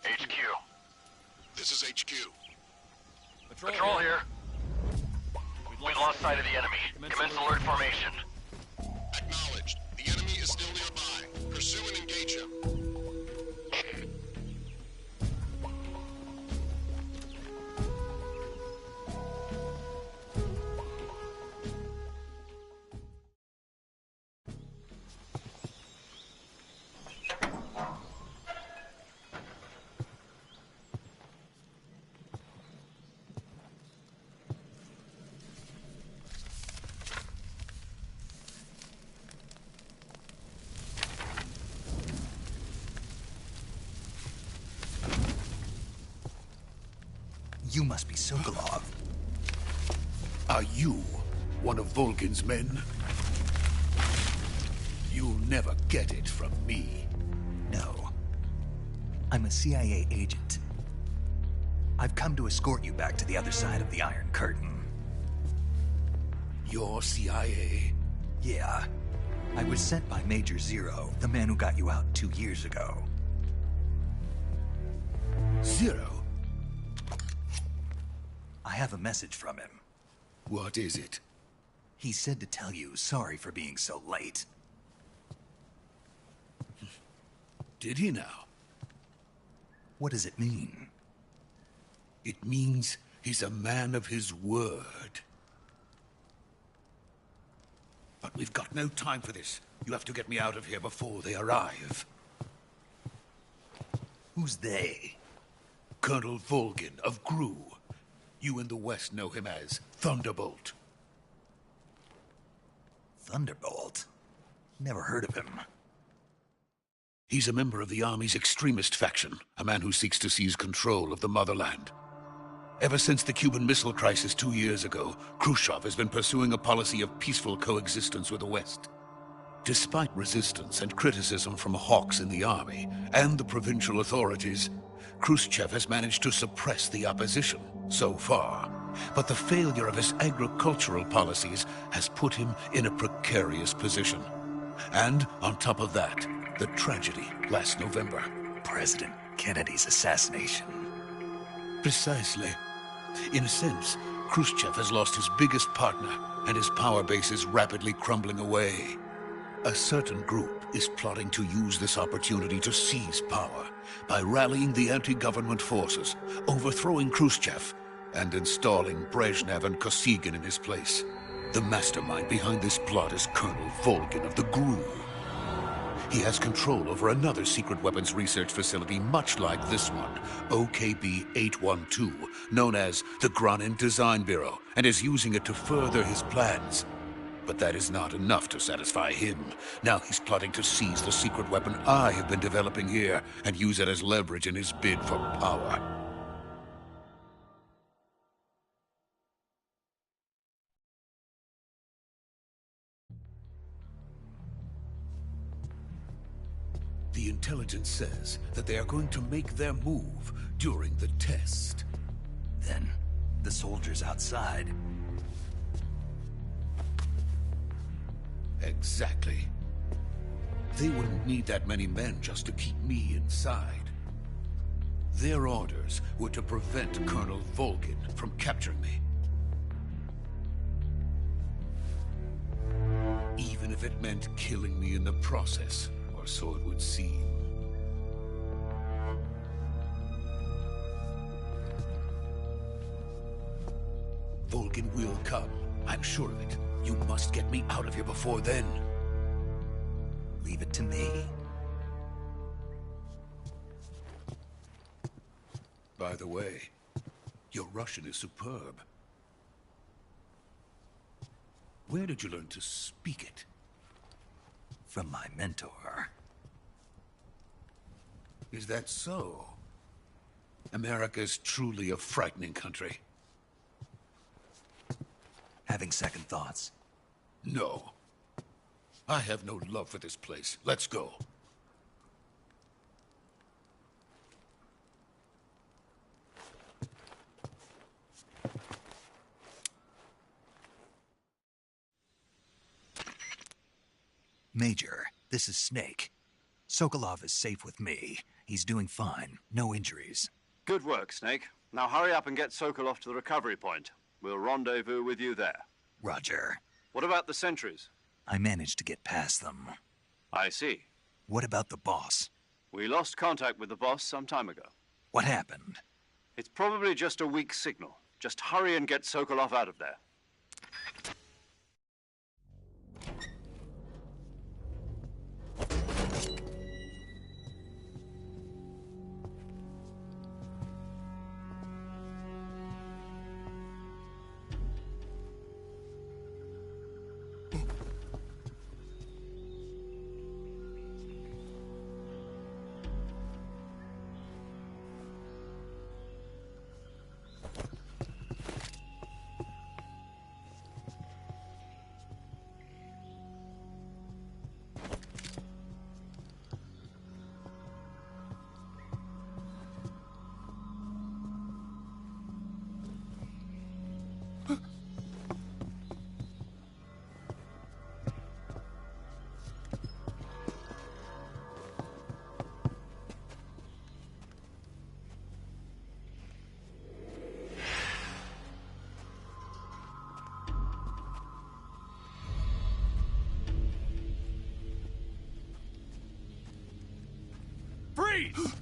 Speaker 4: HQ.
Speaker 8: This is HQ.
Speaker 4: Patrol here. We lost sight of the enemy. Commence alert formation.
Speaker 8: Acknowledged. The enemy is still nearby. Pursue and engage him.
Speaker 1: You must be Sokolov.
Speaker 9: Are you one of Volgin's men? You'll never get it from me.
Speaker 1: No. I'm a CIA agent. I've come to escort you back to the other side of the Iron Curtain.
Speaker 9: You're CIA?
Speaker 1: Yeah. I was sent by Major Zero, the man who got you out 2 years ago.
Speaker 9: Zero?
Speaker 1: I have a message from him.
Speaker 9: What is it?
Speaker 1: He said to tell you sorry for being so late.
Speaker 9: Did he now?
Speaker 1: What does it mean?
Speaker 9: It means he's a man of his word. But we've got no time for this. You have to get me out of here before they arrive.
Speaker 1: Who's they?
Speaker 9: Colonel Volgin of GRU. You in the West know him as Thunderbolt.
Speaker 1: Thunderbolt? Never heard of him.
Speaker 9: He's a member of the Army's extremist faction, a man who seeks to seize control of the motherland. Ever since the Cuban Missile Crisis 2 years ago, Khrushchev has been pursuing a policy of peaceful coexistence with the West. Despite resistance and criticism from hawks in the Army and the provincial authorities, Khrushchev has managed to suppress the opposition so far. But the failure of his agricultural policies has put him in a precarious position. And on top of that, the tragedy last November.
Speaker 1: President Kennedy's assassination.
Speaker 9: Precisely. In a sense, Khrushchev has lost his biggest partner, and his power base is rapidly crumbling away. A certain group is plotting to use this opportunity to seize power by rallying the anti-government forces, overthrowing Khrushchev, and installing Brezhnev and Kosygin in his place. The mastermind behind this plot is Colonel Volgin of the GRU. He has control over another secret weapons research facility much like this one, OKB-812, known as the Granin Design Bureau, and is using it to further his plans. But that is not enough to satisfy him. Now he's plotting to seize the secret weapon I have been developing here and use it as leverage in his bid for power. The intelligence says that they are going to make their move during the test.
Speaker 1: Then, the soldiers outside.
Speaker 9: Exactly. They wouldn't need that many men just to keep me inside. Their orders were to prevent Colonel Volgin from capturing me. Even if it meant killing me in the process, or so it would seem. Volgin will come. I'm sure of it. You must get me out of here before then.
Speaker 1: Leave it to me.
Speaker 9: By the way, your Russian is superb. Where did you learn to speak it?
Speaker 1: From my mentor.
Speaker 9: Is that so? America's truly a frightening country.
Speaker 1: Having second thoughts?
Speaker 9: No. I have no love for this place. Let's go.
Speaker 1: Major, this is Snake. Sokolov is safe with me. He's doing fine. No injuries.
Speaker 2: Good work, Snake. Now hurry up and get Sokolov to the recovery point. We'll rendezvous with you there.
Speaker 1: Roger.
Speaker 2: What about the sentries?
Speaker 1: I managed to get past them.
Speaker 2: I see.
Speaker 1: What about the boss?
Speaker 2: We lost contact with the boss some time ago.
Speaker 1: What happened?
Speaker 2: It's probably just a weak signal. Just hurry and get Sokolov out of there.
Speaker 4: Freeze!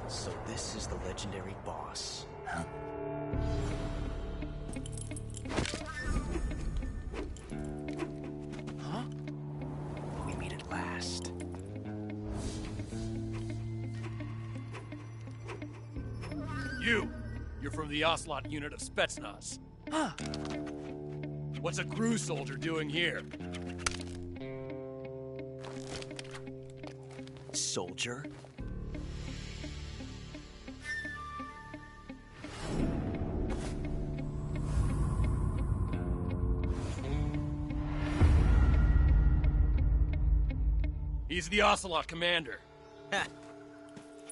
Speaker 7: So this is the legendary boss.
Speaker 1: Huh?
Speaker 7: Huh? We meet at last.
Speaker 4: You're from the Ocelot unit of Spetsnaz.
Speaker 7: Huh.
Speaker 4: What's a crew soldier doing here?
Speaker 7: Soldier?
Speaker 4: He's the Ocelot commander.
Speaker 7: Ha.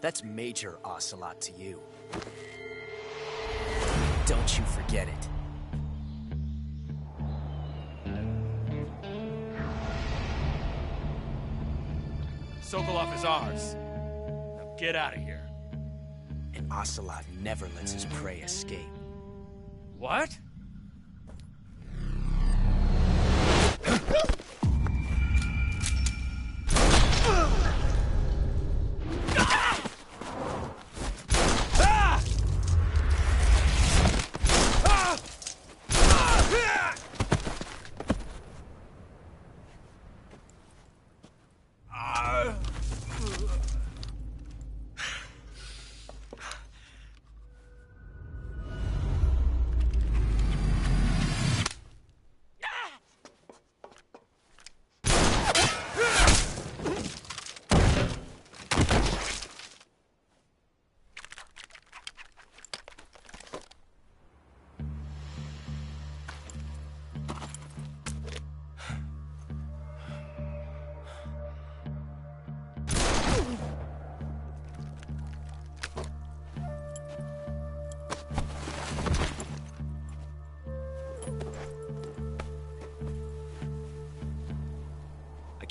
Speaker 7: That's Major Ocelot to you. Don't you forget it.
Speaker 4: Sokolov is ours. Now get out of here.
Speaker 7: And Ocelot never lets his prey escape.
Speaker 4: What?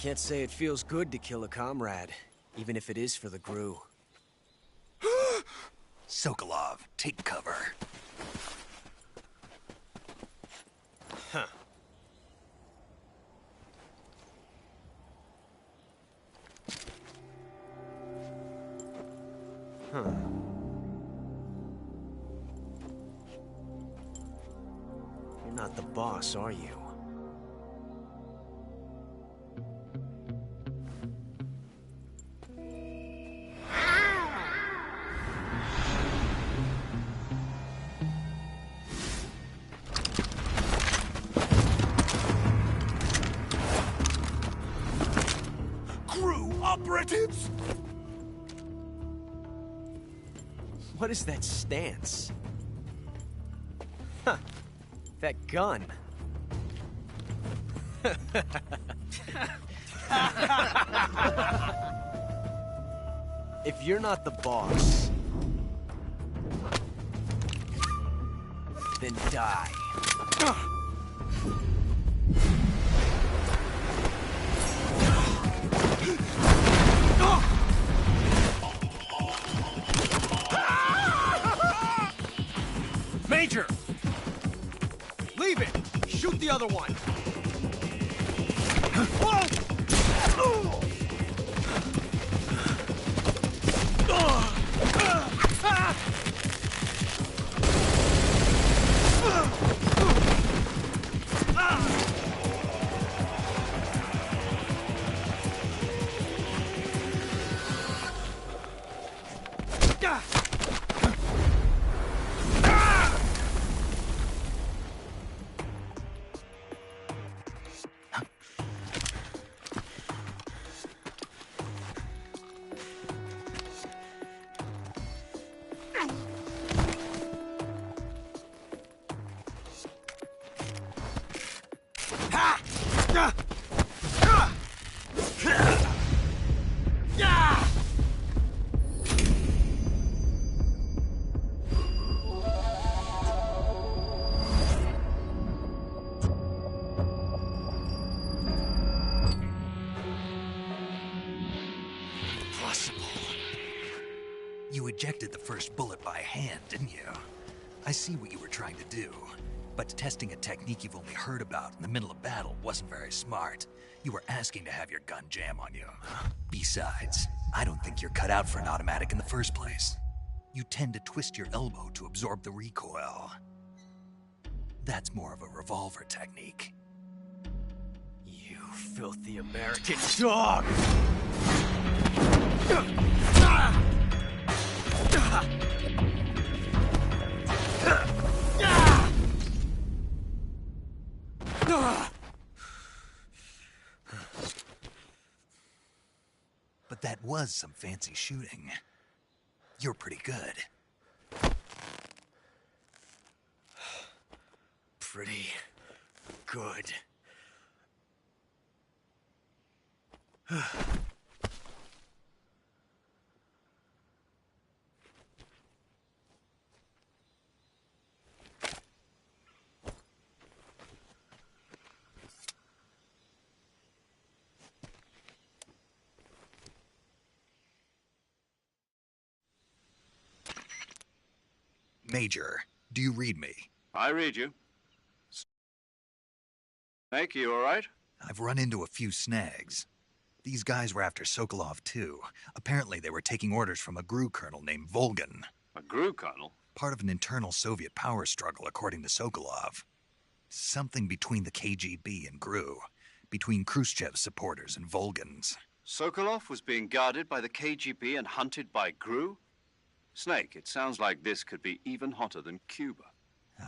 Speaker 7: Can't say it feels good to kill a comrade, even if it is for the GRU.
Speaker 1: Sokolov, take cover.
Speaker 7: Huh. Huh. You're not the boss, are you?
Speaker 1: Operatives!
Speaker 7: What is that stance? Huh. That gun. If you're not the boss, then die.
Speaker 10: Major! Leave it! Shoot the other one!
Speaker 1: You ejected the first bullet by hand, didn't you? I see what you were trying to do. But testing a technique you've only heard about in the middle of battle wasn't very smart. You were asking to have your gun jam on you. Besides, I don't think you're cut out for an automatic in the first place. You tend to twist your elbow to absorb the recoil. That's more of a revolver technique.
Speaker 7: You filthy American dog!
Speaker 1: But that was some fancy shooting. You're pretty good.
Speaker 7: Pretty good.
Speaker 1: Major, do you read me?
Speaker 2: I read you. Snake, you all right?
Speaker 1: I've run into a few snags. These guys were after Sokolov too. Apparently they were taking orders from a GRU colonel named Volgan.
Speaker 2: A GRU colonel?
Speaker 1: Part of an internal Soviet power struggle, according to Sokolov. Something between the KGB and GRU. Between Khrushchev's supporters and Volgan's.
Speaker 2: Sokolov was being guarded by the KGB and hunted by GRU? Snake, it sounds like this could be even hotter than Cuba.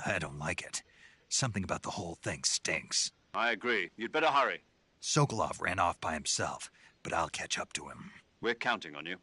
Speaker 1: I don't like it. Something about the whole thing stinks.
Speaker 2: I agree. You'd better hurry.
Speaker 1: Sokolov ran off by himself, but I'll catch up to him.
Speaker 2: We're counting on you.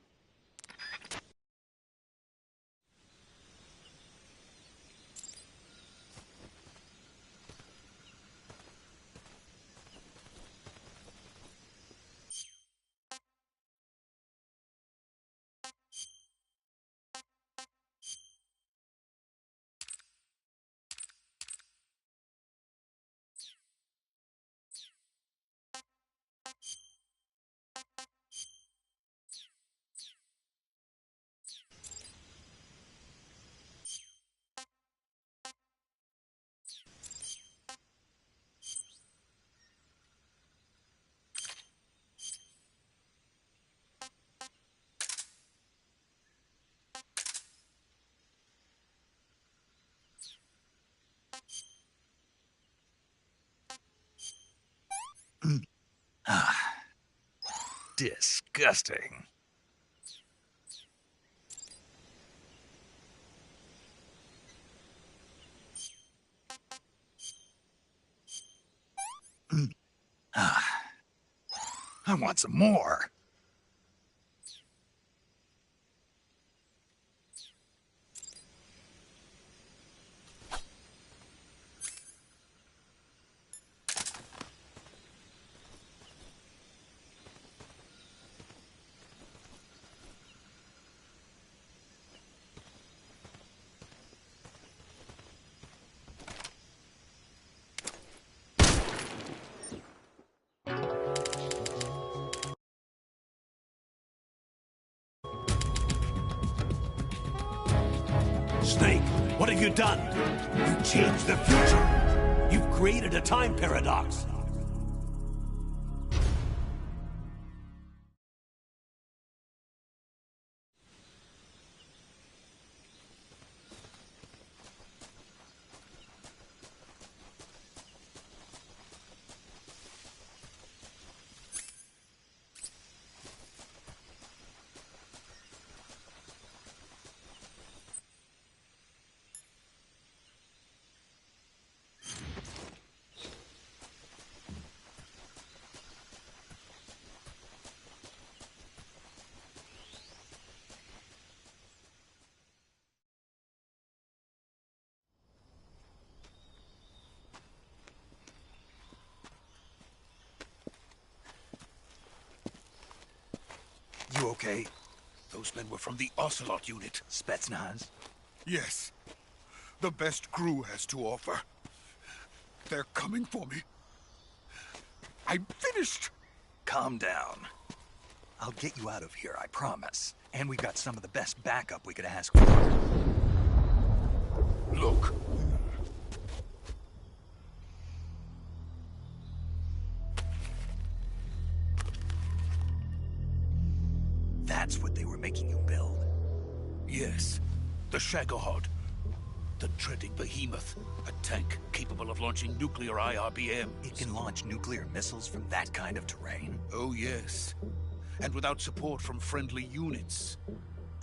Speaker 1: Disgusting. I want some more.
Speaker 11: Snake, what have you done? You changed the future. You've created a time paradox.
Speaker 1: You okay?
Speaker 9: Those men were from the Ocelot unit.
Speaker 1: Spetsnaz?
Speaker 9: Yes. The best crew has to offer. They're coming for me. I'm finished.
Speaker 1: Calm down. I'll get you out of here, I promise. And we've got some of the best backup we could ask for.
Speaker 9: Look.
Speaker 1: That's what they were making you build?
Speaker 9: Yes. The Shagohod. The dreaded behemoth. A tank capable of launching nuclear IRBMs.
Speaker 1: It can launch nuclear missiles from that kind of terrain?
Speaker 9: Oh, yes. And without support from friendly units.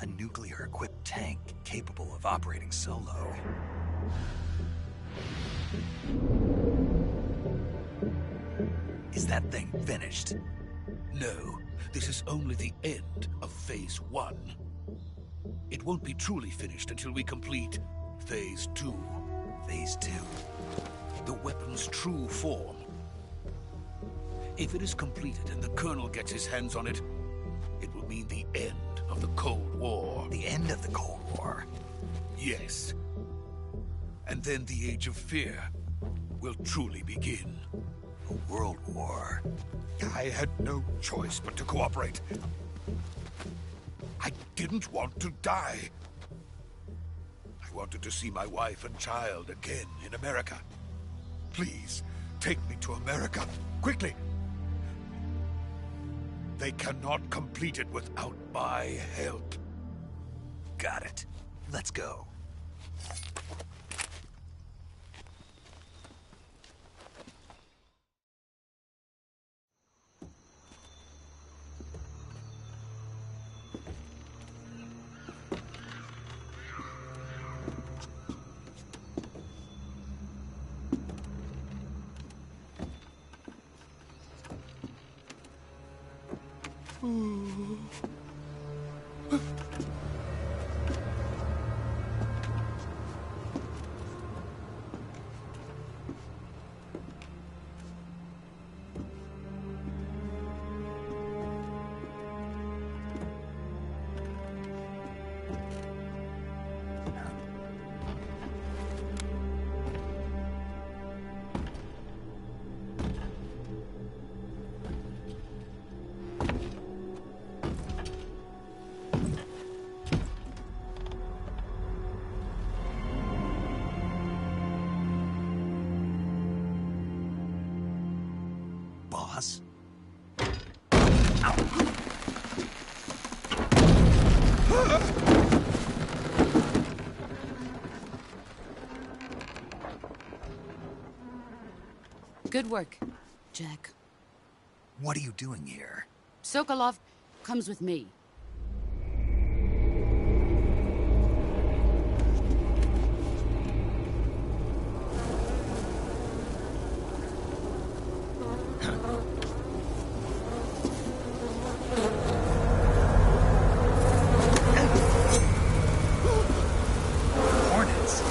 Speaker 1: A nuclear-equipped tank capable of operating solo. Is that thing finished?
Speaker 9: No. This is only the end of Phase 1. It won't be truly finished until we complete Phase 2.
Speaker 1: Phase 2?
Speaker 9: The weapon's true form. If it is completed and the Colonel gets his hands on it, it will mean the end of the Cold War.
Speaker 1: The end of the Cold War?
Speaker 9: Yes. And then the Age of Fear will truly begin.
Speaker 1: A world war?
Speaker 9: I had no choice but to cooperate. I didn't want to die. I wanted to see my wife and child again in America. Please, take me to America, quickly. They cannot complete it without my help.
Speaker 1: Got it. Let's go.
Speaker 6: Good work, Jack.
Speaker 1: What are you doing here?
Speaker 6: Sokolov comes with me.
Speaker 1: Hornets.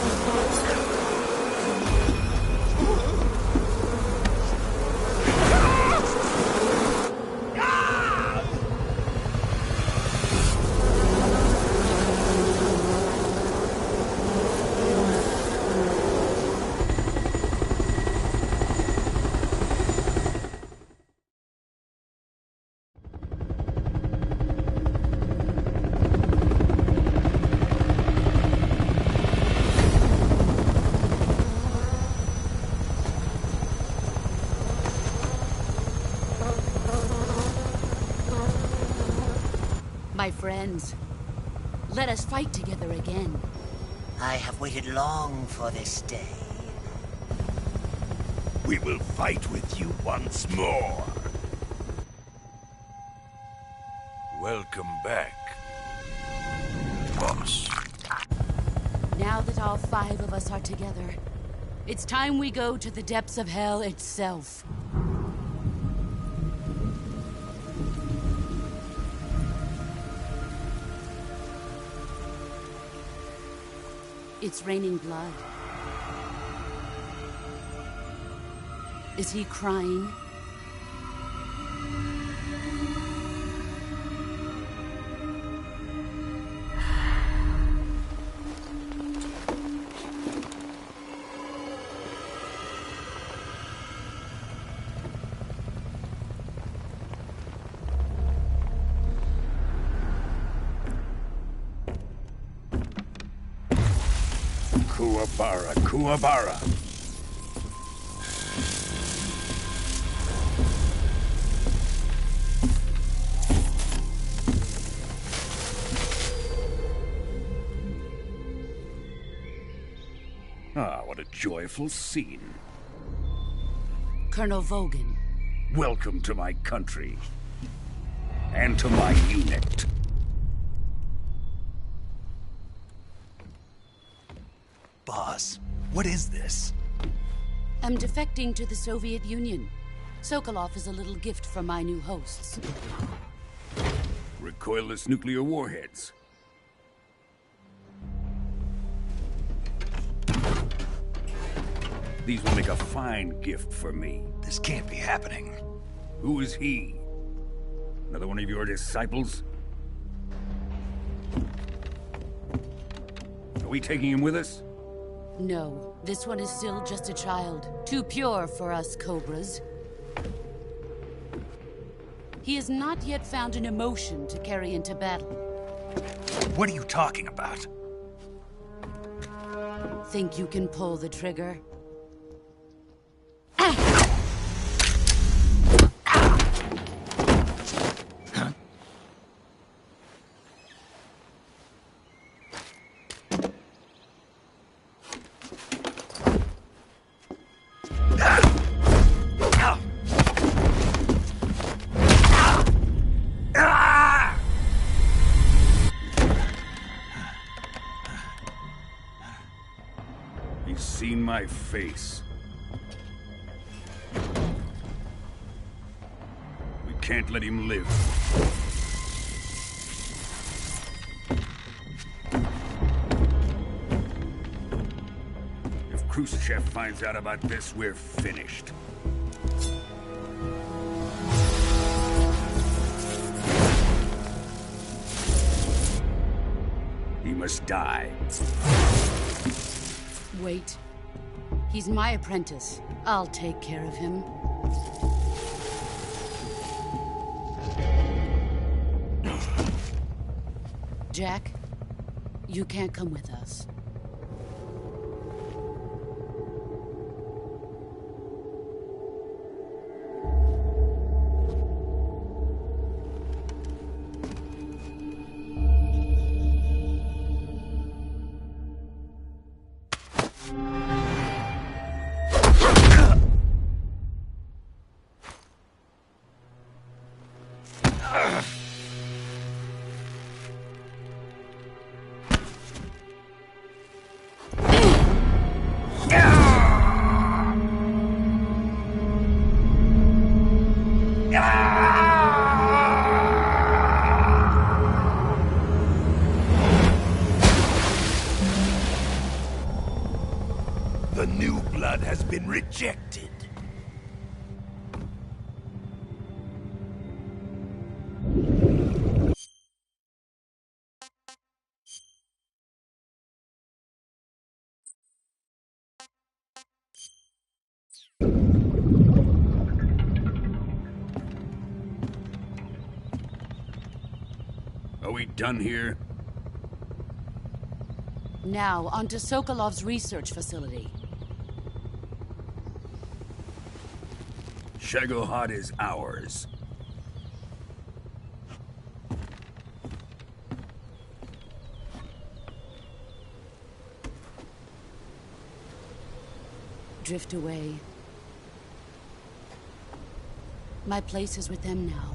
Speaker 6: My friends, let us fight together again.
Speaker 12: I have waited long for this day.
Speaker 11: We will fight with you once more.
Speaker 9: Welcome back, boss.
Speaker 6: Now that all 5 of us are together, it's time we go to the depths of hell itself. It's raining blood. Is he crying?
Speaker 11: Kuwabara, Kuwabara. Ah, what a joyful scene.
Speaker 6: Colonel Vogan.
Speaker 11: Welcome to my country. And to my unit.
Speaker 1: Boss, what is this?
Speaker 6: I'm defecting to the Soviet Union. Sokolov is a little gift from my new hosts.
Speaker 11: Recoilless nuclear warheads. These will make a fine gift for me.
Speaker 1: This can't be happening.
Speaker 11: Who is he? Another one of your disciples? Are we taking him with us?
Speaker 6: No, this one is still just a child. Too pure for us Cobras. He has not yet found an emotion to carry into battle.
Speaker 1: What are you talking about?
Speaker 6: Think you can pull the trigger?
Speaker 11: He's seen my face. We can't let him live. If Khrushchev finds out about this, we're finished. He must die.
Speaker 6: Wait. He's my apprentice. I'll take care of him. Jack, you can't come with us.
Speaker 11: has been rejected.
Speaker 9: Are we done here?
Speaker 6: Now, on to Sokolov's research facility.
Speaker 9: Shagohod is ours.
Speaker 6: Drift away. My place is with them now.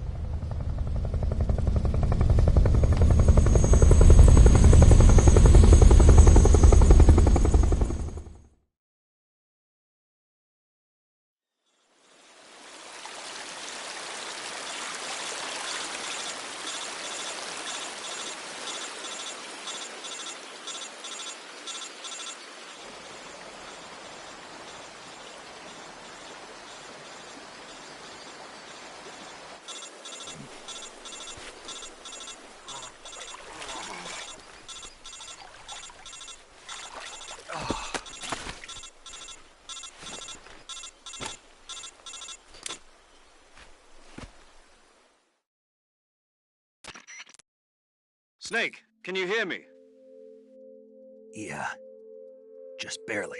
Speaker 2: Snake, can you hear me?
Speaker 1: Yeah. Just barely.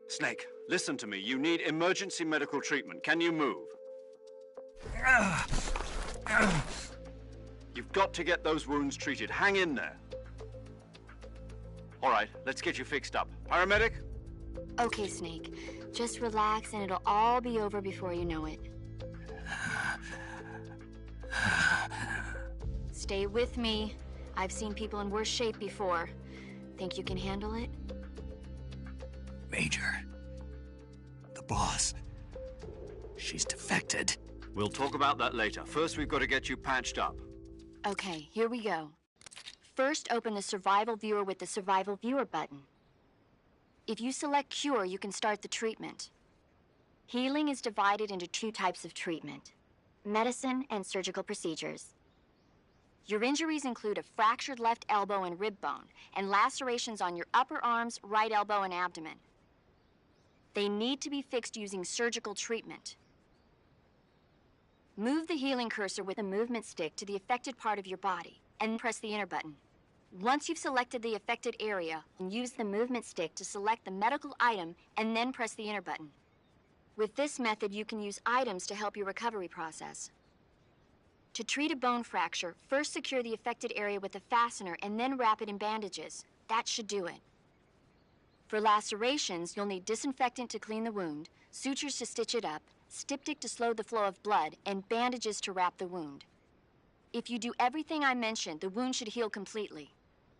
Speaker 2: Snake, listen to me. You need emergency medical treatment. Can you move? You've got to get those wounds treated. Hang in there. All right, let's get you fixed up. Paramedic?
Speaker 5: Okay, Snake. Just relax and it'll all be over before you know it. Stay with me. I've seen people in worse shape before. Think you can handle it?
Speaker 1: Major. The boss. She's defected.
Speaker 2: We'll talk about that later. First, we've got to get you patched up.
Speaker 5: Okay, here we go. First, open the Survival Viewer with the Survival Viewer button. If you select Cure, you can start the treatment. Healing is divided into two types of treatment: medicine and surgical procedures. Your injuries include a fractured left elbow and rib bone, and lacerations on your upper arms, right elbow, and abdomen. They need to be fixed using surgical treatment. Move the healing cursor with a movement stick to the affected part of your body, and press the enter button. Once you've selected the affected area, use the movement stick to select the medical item, and then press the enter button. With this method, you can use items to help your recovery process. To treat a bone fracture, first secure the affected area with a fastener and then wrap it in bandages. That should do it. For lacerations, you'll need disinfectant to clean the wound, sutures to stitch it up, styptic to slow the flow of blood, and bandages to wrap the wound. If you do everything I mentioned, the wound should heal completely.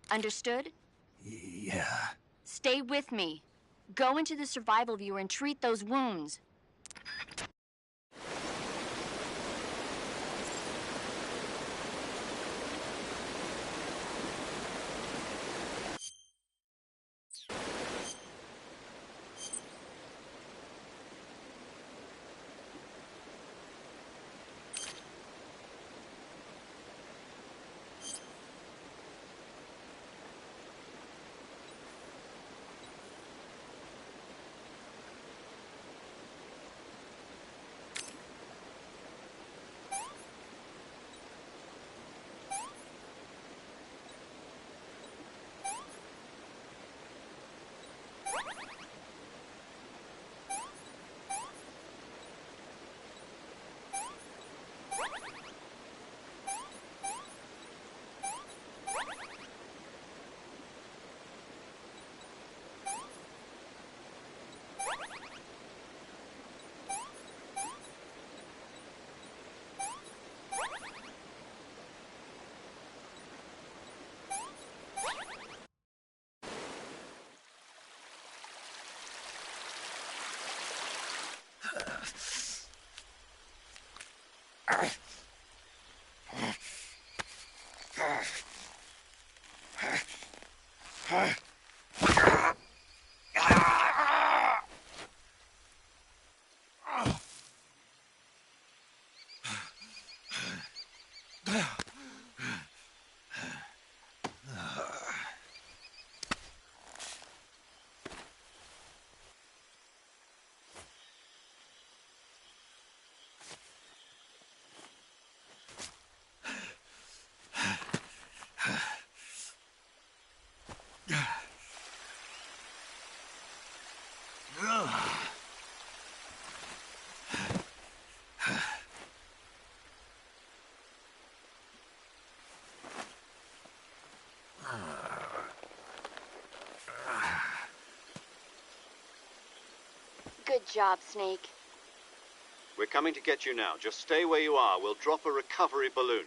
Speaker 5: Understood?
Speaker 1: Yeah.
Speaker 5: Stay with me. Go into the Survival Viewer and treat those wounds. Good job, Snake.
Speaker 2: We're coming to get you now. Just stay where you are. We'll drop a recovery balloon.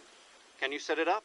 Speaker 2: Can you set it up?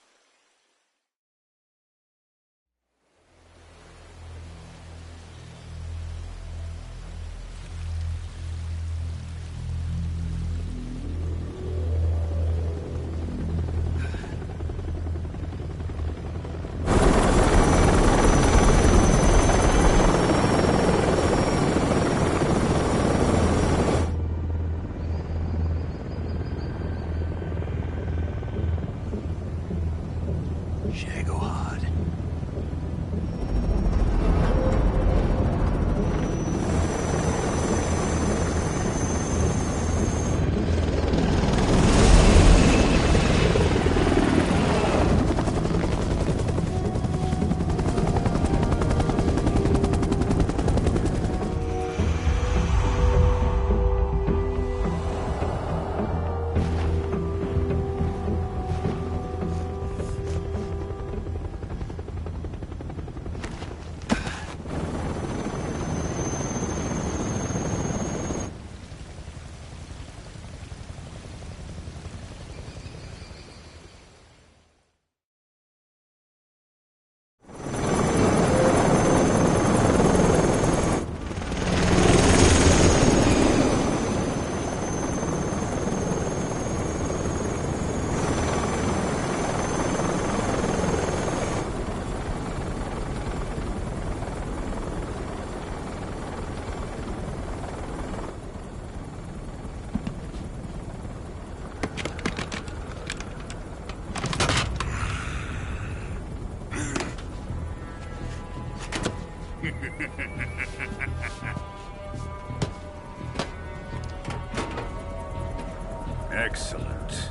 Speaker 13: Excellent.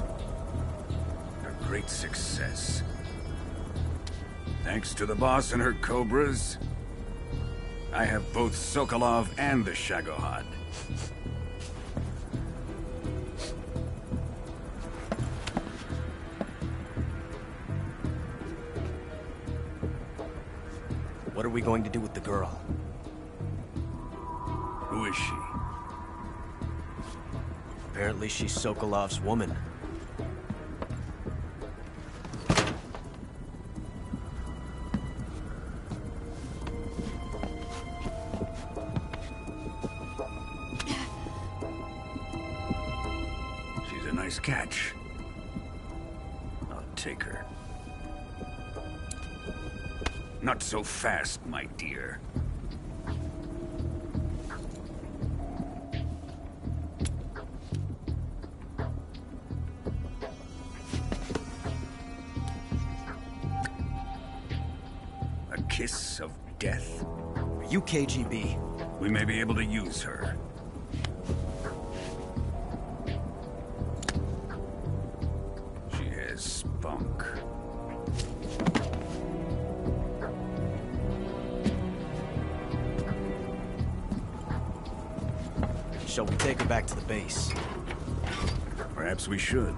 Speaker 13: A great success. Thanks to the boss and her cobras, I have both Sokolov and the Shagohod.
Speaker 7: What are we going to do with the girl?
Speaker 13: Who is she?
Speaker 7: Apparently she's Sokolov's woman.
Speaker 13: She's a nice catch. I'll take her. Not so fast, my dear. A kiss of death?
Speaker 7: Are you KGB?
Speaker 13: We may be able to use her. She has spunk.
Speaker 7: Shall we take her back to the base?
Speaker 13: Perhaps we should.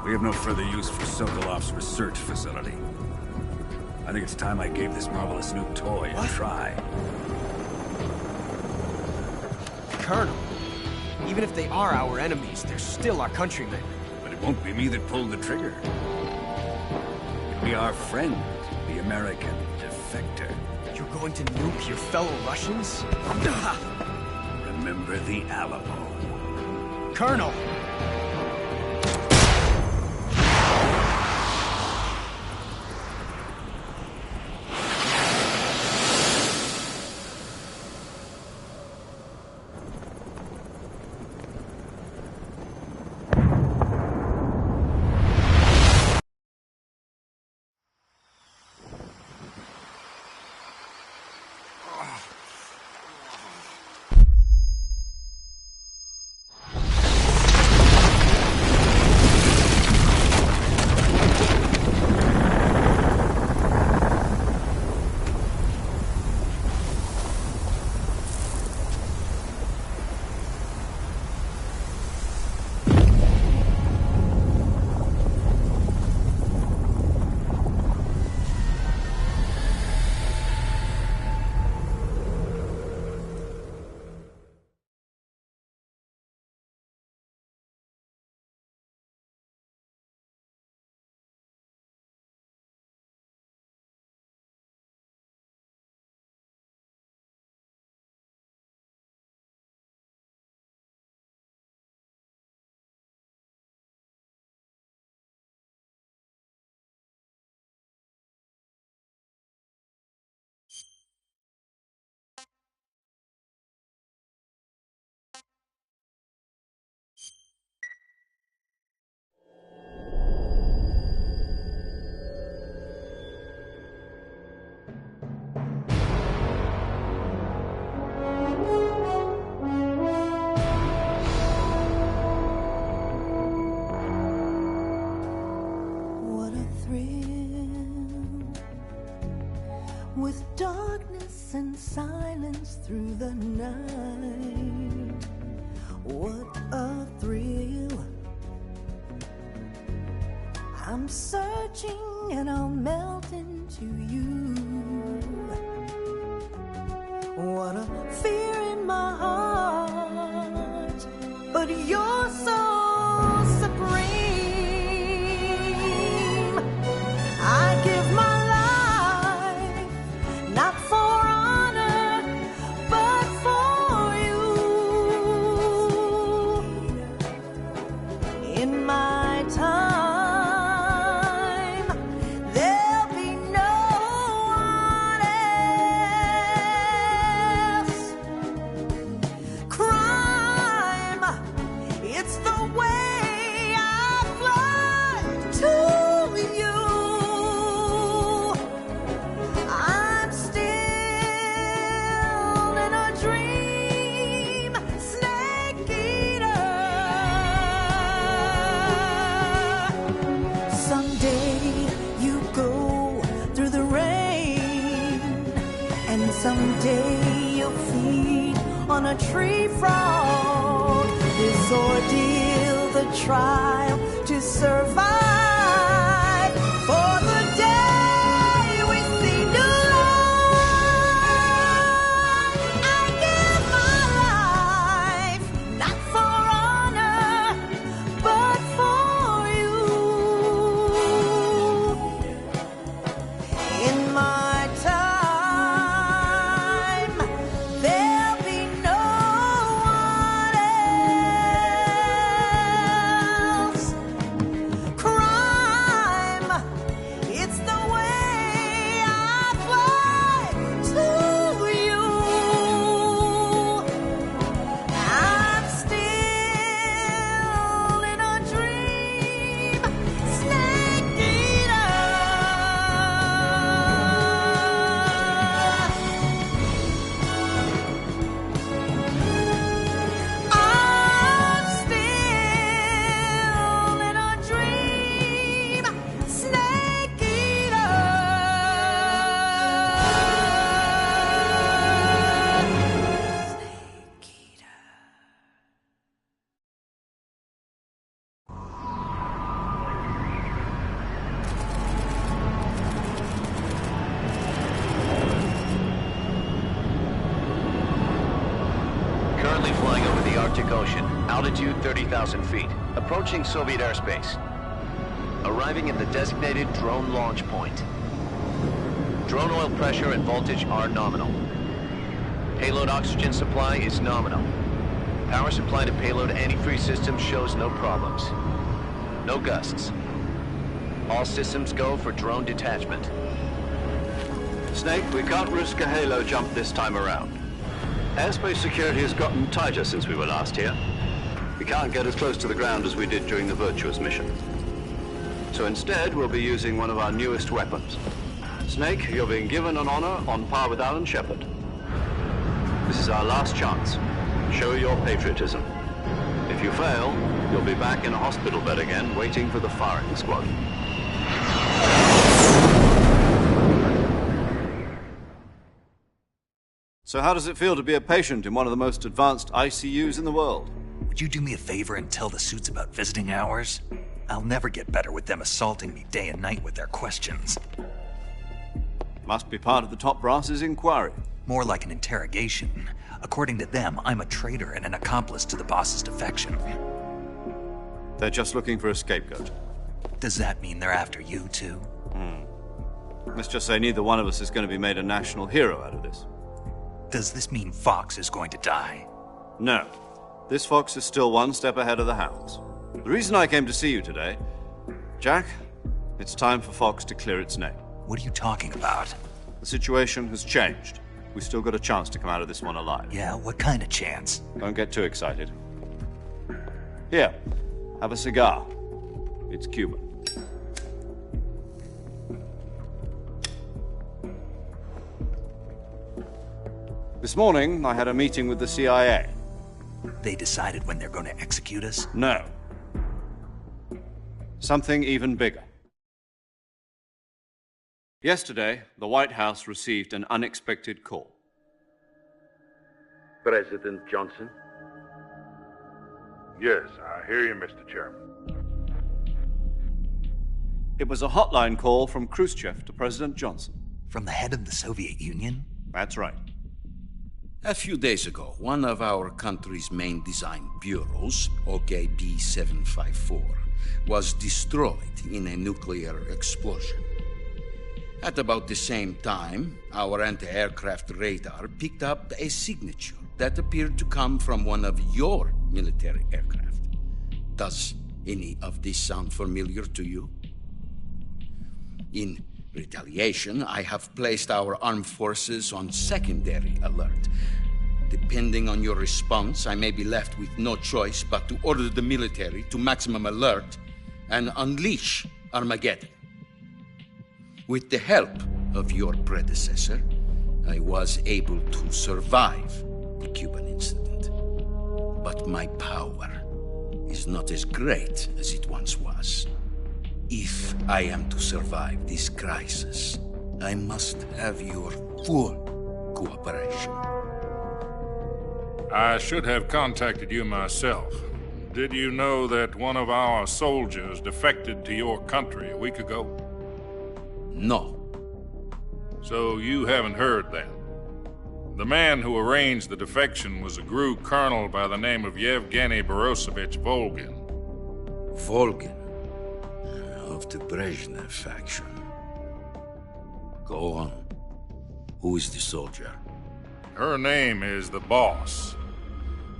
Speaker 13: We have no further use for Sokolov's research facility. I think it's time I gave this marvelous new toy a try.
Speaker 7: Colonel, even if they are our enemies, they're still our countrymen.
Speaker 13: But it won't be me that pulled the trigger. It'll be our friend, the American defector.
Speaker 7: You're going to nuke your fellow Russians?
Speaker 13: Remember the Alamo.
Speaker 7: Colonel!
Speaker 14: What a thrill. I'm searching and I'll melt into you. What a fear in my heart, but you're so supreme. I give my life, not for honor, but for you. In my time, there'll be no one else. Crime, it's the way I fly to you. I'm still in a dream, snake eater. Someday you go through the rain, and someday you'll feed on a tree frog. This ordeal, the trial to survive, for the day we see new life. I give my life, not for honor, but for you. In my time, there'll be no one else. Crime, it's the way I fly to you. I'm still in a dream, snake eater. I'm still in a dream, snake eater.
Speaker 15: Currently flying over the Arctic Ocean, altitude 30,000 feet, approaching Soviet airspace. Arriving at the designated drone launch point. Drone oil pressure and voltage are nominal. Payload oxygen supply is nominal. Power supply to payload antifreeze system shows no problems. No gusts. All systems go for drone detachment.
Speaker 2: Snake, we can't risk a halo jump this time around. Airspace security has gotten tighter since we were last here. We can't get as close to the ground as we did during the Virtuous mission. So instead, we'll be using one of our newest weapons. Snake, you're being given an honor on par with Alan Shepard. This is our last chance. Show your patriotism. If you fail, you'll be back in a hospital bed again, waiting for the firing squad. So how does it feel to be a patient in one of the most advanced ICUs in the world?
Speaker 1: Would you do me a favor and tell the suits about visiting hours? I'll never get better with them assaulting me day and night with their questions.
Speaker 2: Must be part of the top brass's inquiry.
Speaker 1: More like an interrogation. According to them, I'm a traitor and an accomplice to the boss's defection.
Speaker 2: They're just looking for a scapegoat.
Speaker 1: Does that mean they're after you, too?
Speaker 2: Let's just say neither one of us is going to be made a national hero out of this.
Speaker 1: Does this mean Fox is going to die?
Speaker 2: No. This fox is still one step ahead of the hounds. The reason I came to see you today, Jack, it's time for Fox to clear its name.
Speaker 1: What are you talking about?
Speaker 2: The situation has changed. We still got a chance to come out of this one alive.
Speaker 1: Yeah, what kind of chance?
Speaker 2: Don't get too excited. Here, have a cigar. It's Cuban. This morning, I had a meeting with the CIA.
Speaker 1: They decided when they're going to execute us?
Speaker 2: No. Something even bigger. Yesterday, the White House received an unexpected call.
Speaker 16: President Johnson? Yes, I hear you, Mr. Chairman.
Speaker 2: It was a hotline call from Khrushchev to President Johnson.
Speaker 1: From the head of the Soviet Union?
Speaker 2: That's right.
Speaker 9: A few days ago, one of our country's main design bureaus, OKB 754, was destroyed in a nuclear explosion. At about the same time, our anti-aircraft radar picked up a signature that appeared to come from one of your military aircraft. Does any of this sound familiar to you? In retaliation, I have placed our armed forces on secondary alert. Depending on your response, I may be left with no choice but to order the military to maximum alert and unleash Armageddon. With the help of your predecessor, I was able to survive the Cuban incident. But my power is not as great as it once was. If I am to survive this crisis, I must have your full cooperation.
Speaker 16: I should have contacted you myself. Did you know that one of our soldiers defected to your country a week ago?
Speaker 9: No.
Speaker 16: So you haven't heard then? The man who arranged the defection was a GRU colonel by the name of Yevgeny Borosovich Volgin.
Speaker 9: Volgin? Of the Brezhnev faction. Go on. Who is the soldier?
Speaker 16: Her name is the Boss.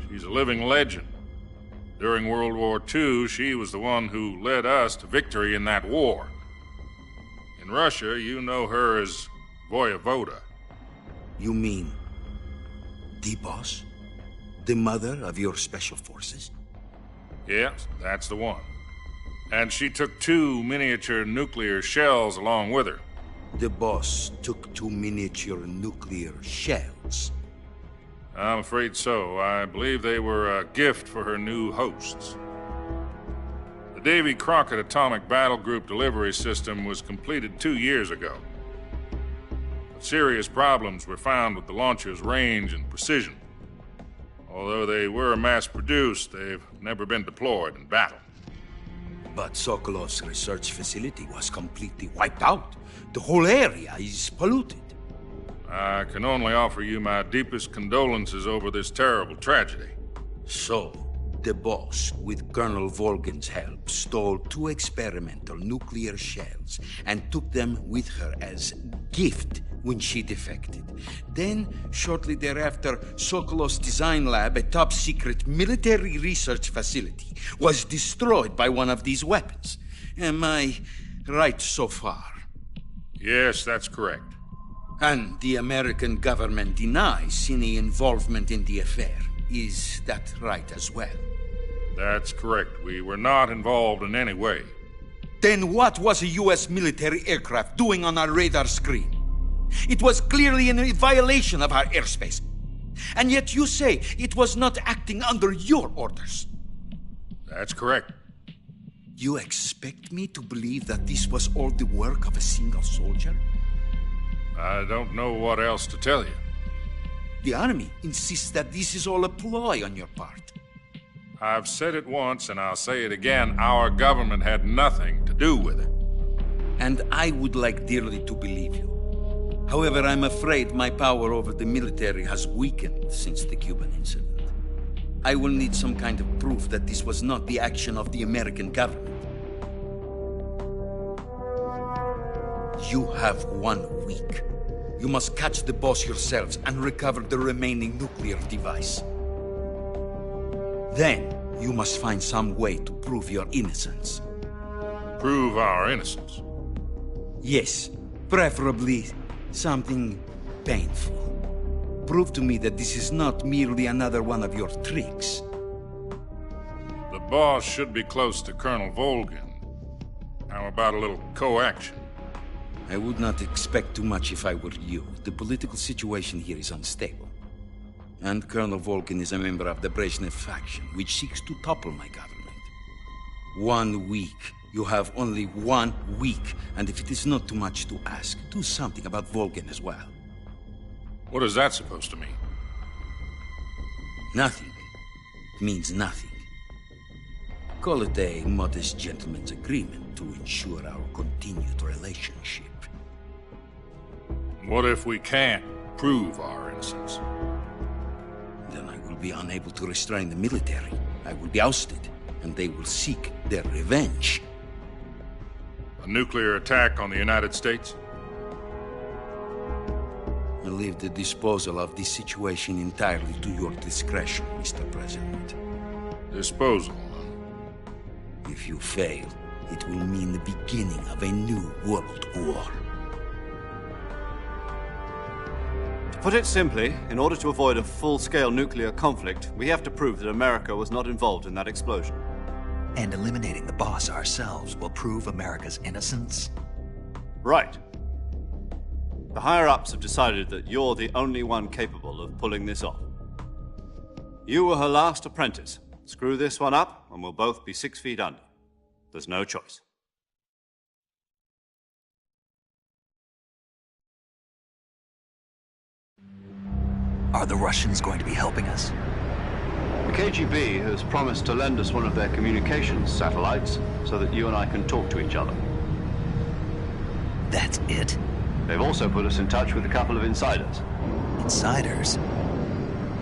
Speaker 16: She's a living legend. During World War II, she was the one who led us to victory in that war. In Russia, you know her as Voyevoda.
Speaker 9: You mean the Boss? The mother of your special forces?
Speaker 16: Yes, that's the one. And she took 2 miniature nuclear shells along with her.
Speaker 9: The Boss took 2 miniature nuclear shells?
Speaker 16: I'm afraid so. I believe they were a gift for her new hosts. The Davy Crockett Atomic Battle Group delivery system was completed 2 years ago. But serious problems were found with the launcher's range and precision. Although they were mass-produced, they've never been deployed in battle.
Speaker 9: But Sokolov's research facility was completely wiped out. The whole area is polluted.
Speaker 16: I can only offer you my deepest condolences over this terrible tragedy.
Speaker 9: So, the Boss, with Colonel Volgin's help, stole 2 experimental nuclear shells and took them with her as gift when she defected. Then, shortly thereafter, Sokolov's design lab, a top-secret military research facility, was destroyed by one of these weapons. Am I right so far?
Speaker 16: Yes, that's correct.
Speaker 9: And the American government denies any involvement in the affair. Is that right as well?
Speaker 16: That's correct. We were not involved in any way.
Speaker 9: Then what was a U.S. military aircraft doing on our radar screen? It was clearly in a violation of our airspace. And yet you say it was not acting under your orders.
Speaker 16: That's correct.
Speaker 9: You expect me to believe that this was all the work of a single soldier?
Speaker 16: I don't know what else to tell you.
Speaker 9: The Army insists that this is all a ploy on your part.
Speaker 16: I've said it once, and I'll say it again. Our government had nothing to do with it.
Speaker 9: And I would like dearly to believe you. However, I'm afraid my power over the military has weakened since the Cuban incident. I will need some kind of proof that this was not the action of the American government. You have 1 week. You must catch the Boss yourselves and recover the remaining nuclear device. Then, you must find some way to prove your innocence.
Speaker 16: Prove our innocence?
Speaker 9: Yes, preferably something painful. Prove to me that this is not merely another one of your tricks.
Speaker 16: The Boss should be close to Colonel Volgin. How about a little coaction?
Speaker 9: I would not expect too much if I were you. The political situation here is unstable. And Colonel Volgin is a member of the Brezhnev faction, which seeks to topple my government. 1 week. You have only 1 week, and if it is not too much to ask, do something about Volgin as well.
Speaker 16: What is that supposed to mean?
Speaker 9: Nothing. It means nothing.
Speaker 17: Call it a modest gentleman's agreement to ensure our continued relationship.
Speaker 16: What if we can't prove our innocence?
Speaker 17: Then I will be unable to restrain the military. I will be ousted, and they will seek their revenge.
Speaker 16: A nuclear attack on the United States?
Speaker 17: I leave the disposal of this situation entirely to your discretion, Mr. President.
Speaker 16: Disposal?
Speaker 17: If you fail, it will mean the beginning of a new world war.
Speaker 2: To put it simply, in order to avoid a full-scale nuclear conflict, we have to prove that America was not involved in that explosion.
Speaker 1: And eliminating the boss ourselves will prove America's innocence?
Speaker 2: Right. The higher-ups have decided that you're the only one capable of pulling this off. You were her last apprentice. Screw this one up, and we'll both be 6 feet under. There's no choice.
Speaker 1: Are the Russians going to be helping us?
Speaker 2: The KGB has promised to lend us one of their communications satellites so that you and I can talk to each other.
Speaker 1: That's it?
Speaker 2: They've also put us in touch with a couple of insiders.
Speaker 1: Insiders?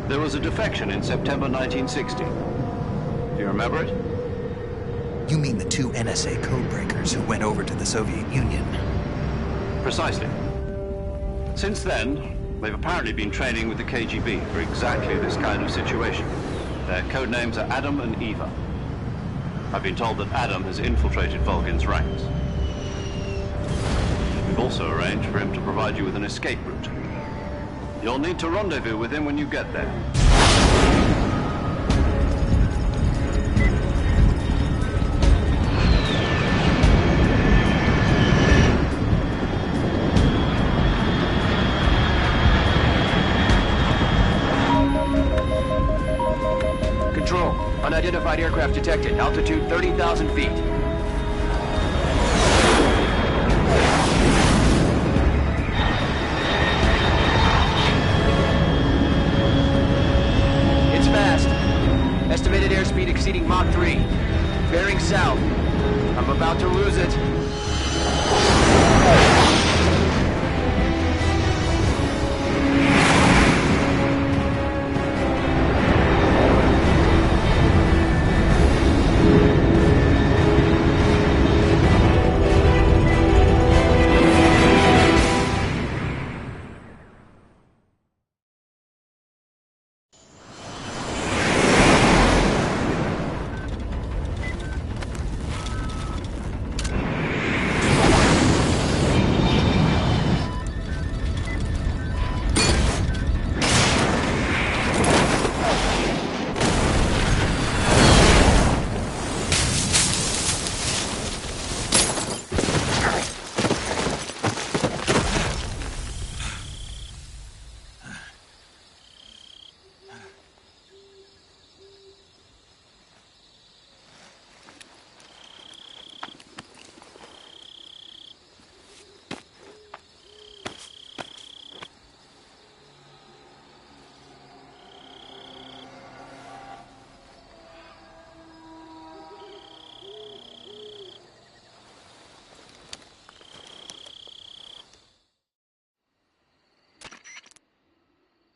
Speaker 2: There was a defection in September 1960. Do you remember it?
Speaker 1: You mean the 2 NSA codebreakers who went over to the Soviet Union?
Speaker 2: Precisely. Since then, they've apparently been training with the KGB for exactly this kind of situation. Their code names are Adam and Eva. I've been told that Adam has infiltrated Volgin's ranks. We've also arranged for him to provide you with an escape route. You'll need to rendezvous with him when you get there.
Speaker 18: Control, unidentified aircraft detected. Altitude 30,000 feet. It's fast. Estimated airspeed exceeding Mach 3. Bearing south. I'm about to lose it.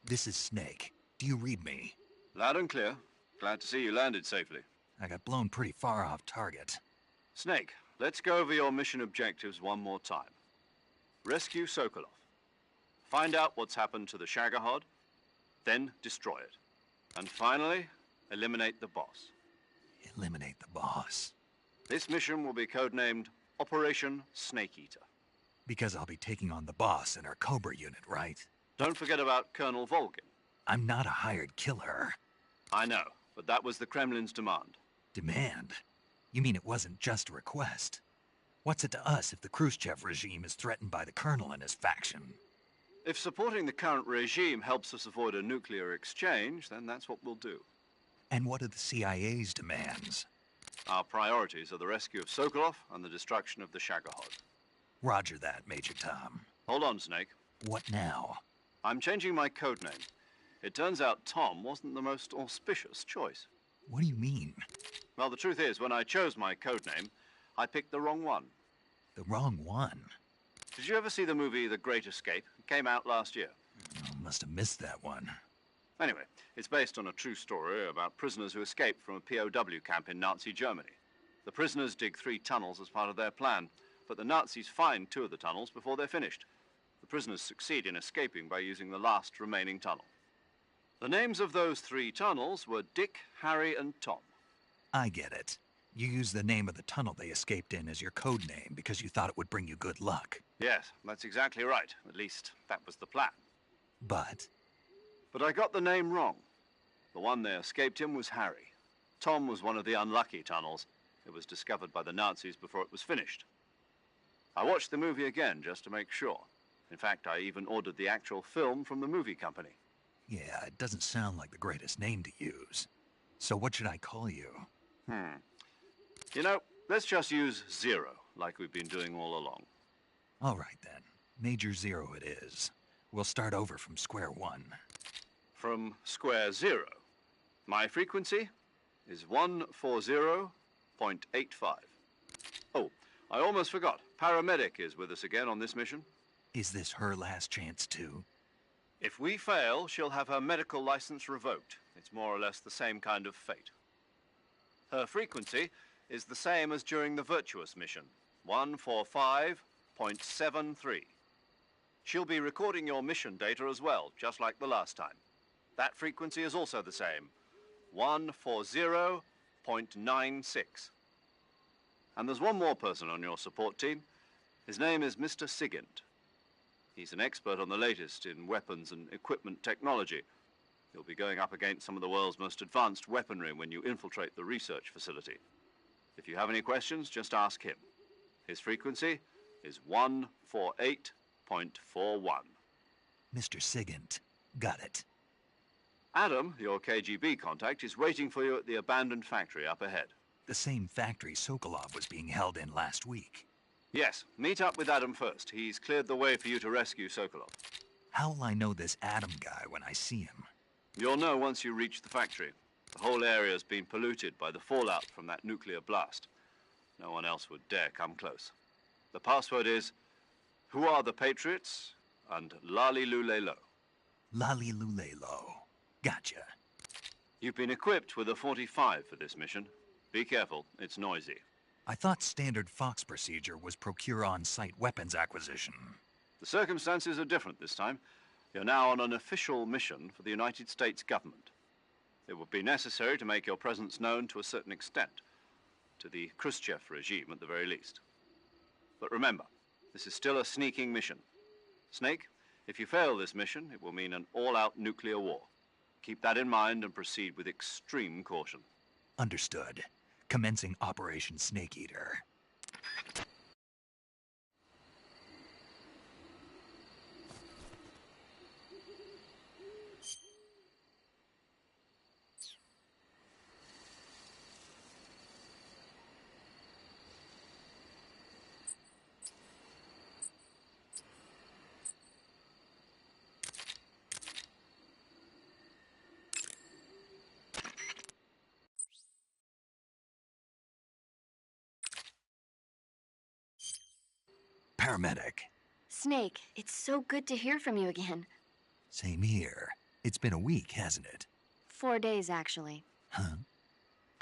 Speaker 1: This is Snake. Do you read me?
Speaker 2: Loud and clear. Glad to see you landed safely.
Speaker 1: I got blown pretty far off target.
Speaker 2: Snake, let's go over your mission objectives one more time. Rescue Sokolov. Find out what's happened to the Shagohod, then destroy it. And finally, eliminate the boss.
Speaker 1: Eliminate the boss?
Speaker 2: This mission will be codenamed Operation Snake Eater.
Speaker 1: Because I'll be taking on the boss in our Cobra unit, right?
Speaker 2: Don't forget about Colonel Volgin.
Speaker 1: I'm not a hired killer.
Speaker 2: I know, but that was the Kremlin's demand.
Speaker 1: Demand? You mean it wasn't just a request? What's it to us if the Khrushchev regime is threatened by the Colonel and his faction?
Speaker 2: If supporting the current regime helps us avoid a nuclear exchange, then that's what we'll do.
Speaker 1: And what are the CIA's demands?
Speaker 2: Our priorities are the rescue of Sokolov and the destruction of the Shagohod.
Speaker 1: Roger that, Major Tom.
Speaker 2: Hold on, Snake.
Speaker 1: What now?
Speaker 2: I'm changing my codename. It turns out Tom wasn't the most auspicious choice.
Speaker 1: What do you mean?
Speaker 2: Well, the truth is, when I chose my codename, I picked the wrong one.
Speaker 1: The wrong one?
Speaker 2: Did you ever see the movie The Great Escape? It came out last year.
Speaker 1: Oh, must have missed that one.
Speaker 2: Anyway, it's based on a true story about prisoners who escaped from a POW camp in Nazi Germany. The prisoners dig 3 tunnels as part of their plan, but the Nazis find 2 of the tunnels before they're finished. The prisoners succeed in escaping by using the last remaining tunnel. The names of those 3 tunnels were Dick, Harry, and Tom.
Speaker 1: I get it. You used the name of the tunnel they escaped in as your code name because you thought it would bring you good luck.
Speaker 2: Yes, that's exactly right. At least, that was the plan.
Speaker 1: But
Speaker 2: I got the name wrong. The one they escaped in was Harry. Tom was one of the unlucky tunnels. It was discovered by the Nazis before it was finished. I watched the movie again just to make sure. In fact, I even ordered the actual film from the movie company.
Speaker 1: yeah, it doesn't sound like the greatest name to use. So what should I call you?
Speaker 2: You know, let's just use Zero, like we've been doing all along.
Speaker 1: All right, then. Major Zero it is. We'll start over from square one.
Speaker 2: From square 0. My frequency is 140.85. Oh, I almost forgot. Paramedic is with us again on this mission.
Speaker 1: Is this her last chance, too?
Speaker 2: If we fail, she'll have her medical license revoked. It's more or less the same kind of fate. Her frequency is the same as during the Virtuous mission, 145.73. She'll be recording your mission data as well, just like the last time. That frequency is also the same, 140.96. And there's one more person on your support team. His name is Mr. Sigint. He's an expert on the latest in weapons and equipment technology. You'll be going up against some of the world's most advanced weaponry when you infiltrate the research facility. If you have any questions, just ask him. His frequency is 148.41.
Speaker 1: Mr. Sigint. Got it.
Speaker 2: Adam, your KGB contact, is waiting for you at the abandoned factory up ahead.
Speaker 1: The same factory Sokolov was being held in last week.
Speaker 2: Yes, meet up with Adam first. He's cleared the way for you to rescue Sokolov.
Speaker 1: How'll I know this Adam guy when I see him?
Speaker 2: You'll know once you reach the factory. The whole area's been polluted by the fallout from that nuclear blast. No one else would dare come close. The password is, "Who are the Patriots?" and Lali Lulelo.
Speaker 1: Lali Lulelo. Gotcha.
Speaker 2: You've been equipped with a 45 for this mission. Be careful, it's noisy.
Speaker 1: I thought standard Fox procedure was procure on-site weapons acquisition.
Speaker 2: The circumstances are different this time. You're now on an official mission for the United States government. It would be necessary to make your presence known to a certain extent, to the Khrushchev regime at the very least. But remember, this is still a sneaking mission. Snake, if you fail this mission, it will mean an all-out nuclear war. Keep that in mind and proceed with extreme caution.
Speaker 1: Understood. Commencing Operation Snake Eater. Paramedic.
Speaker 5: Snake, it's so good to hear from you again.
Speaker 1: Same here. It's been a week, hasn't it?
Speaker 5: 4 days, actually.
Speaker 1: Huh?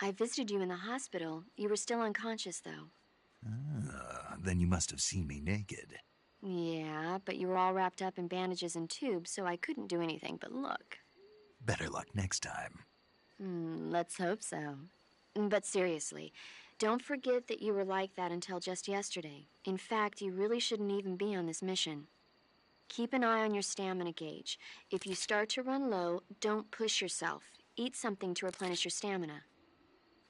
Speaker 5: I visited you in the hospital. You were still unconscious, though.
Speaker 1: Then you must have seen me naked.
Speaker 5: Yeah, but you were all wrapped up in bandages and tubes, so I couldn't do anything but look.
Speaker 1: Better luck next time.
Speaker 5: Let's hope so. But seriously, don't forget that you were like that until just yesterday. In fact, you really shouldn't even be on this mission. Keep an eye on your stamina gauge. If you start to run low, don't push yourself. Eat something to replenish your stamina.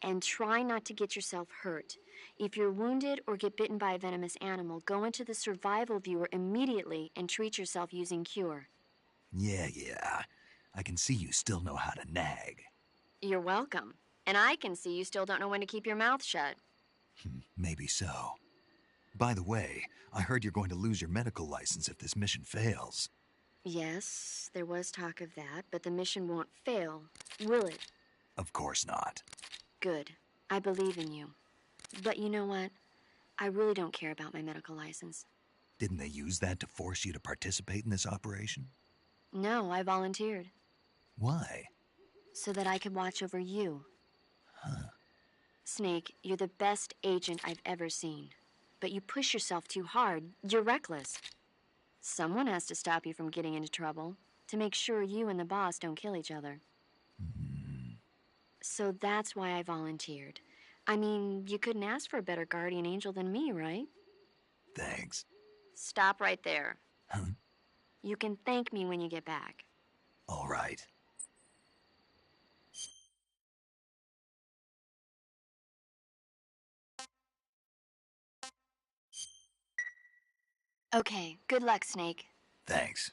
Speaker 5: And try not to get yourself hurt. If you're wounded or get bitten by a venomous animal, go into the survival viewer immediately and treat yourself using Cure.
Speaker 1: Yeah. I can see you still know how to nag.
Speaker 5: You're welcome. And I can see you still don't know when to keep your mouth shut.
Speaker 1: Maybe so. By the way, I heard you're going to lose your medical license if this mission fails.
Speaker 5: Yes, there was talk of that, but the mission won't fail, will it?
Speaker 1: Of course not.
Speaker 5: Good. I believe in you. But you know what? I really don't care about my medical license.
Speaker 1: Didn't they use that to force you to participate in this operation?
Speaker 5: No, I volunteered.
Speaker 1: Why?
Speaker 5: So that I could watch over you.
Speaker 1: Huh.
Speaker 5: Snake, you're the best agent I've ever seen. But you push yourself too hard. You're reckless. Someone has to stop you from getting into trouble, to make sure you and the boss don't kill each other. So that's why I volunteered. I mean, you couldn't ask for a better guardian angel than me, right?
Speaker 1: Thanks.
Speaker 5: Stop right there.
Speaker 1: Huh?
Speaker 5: You can thank me when you get back.
Speaker 1: All right.
Speaker 5: Okay, good luck, Snake.
Speaker 1: Thanks.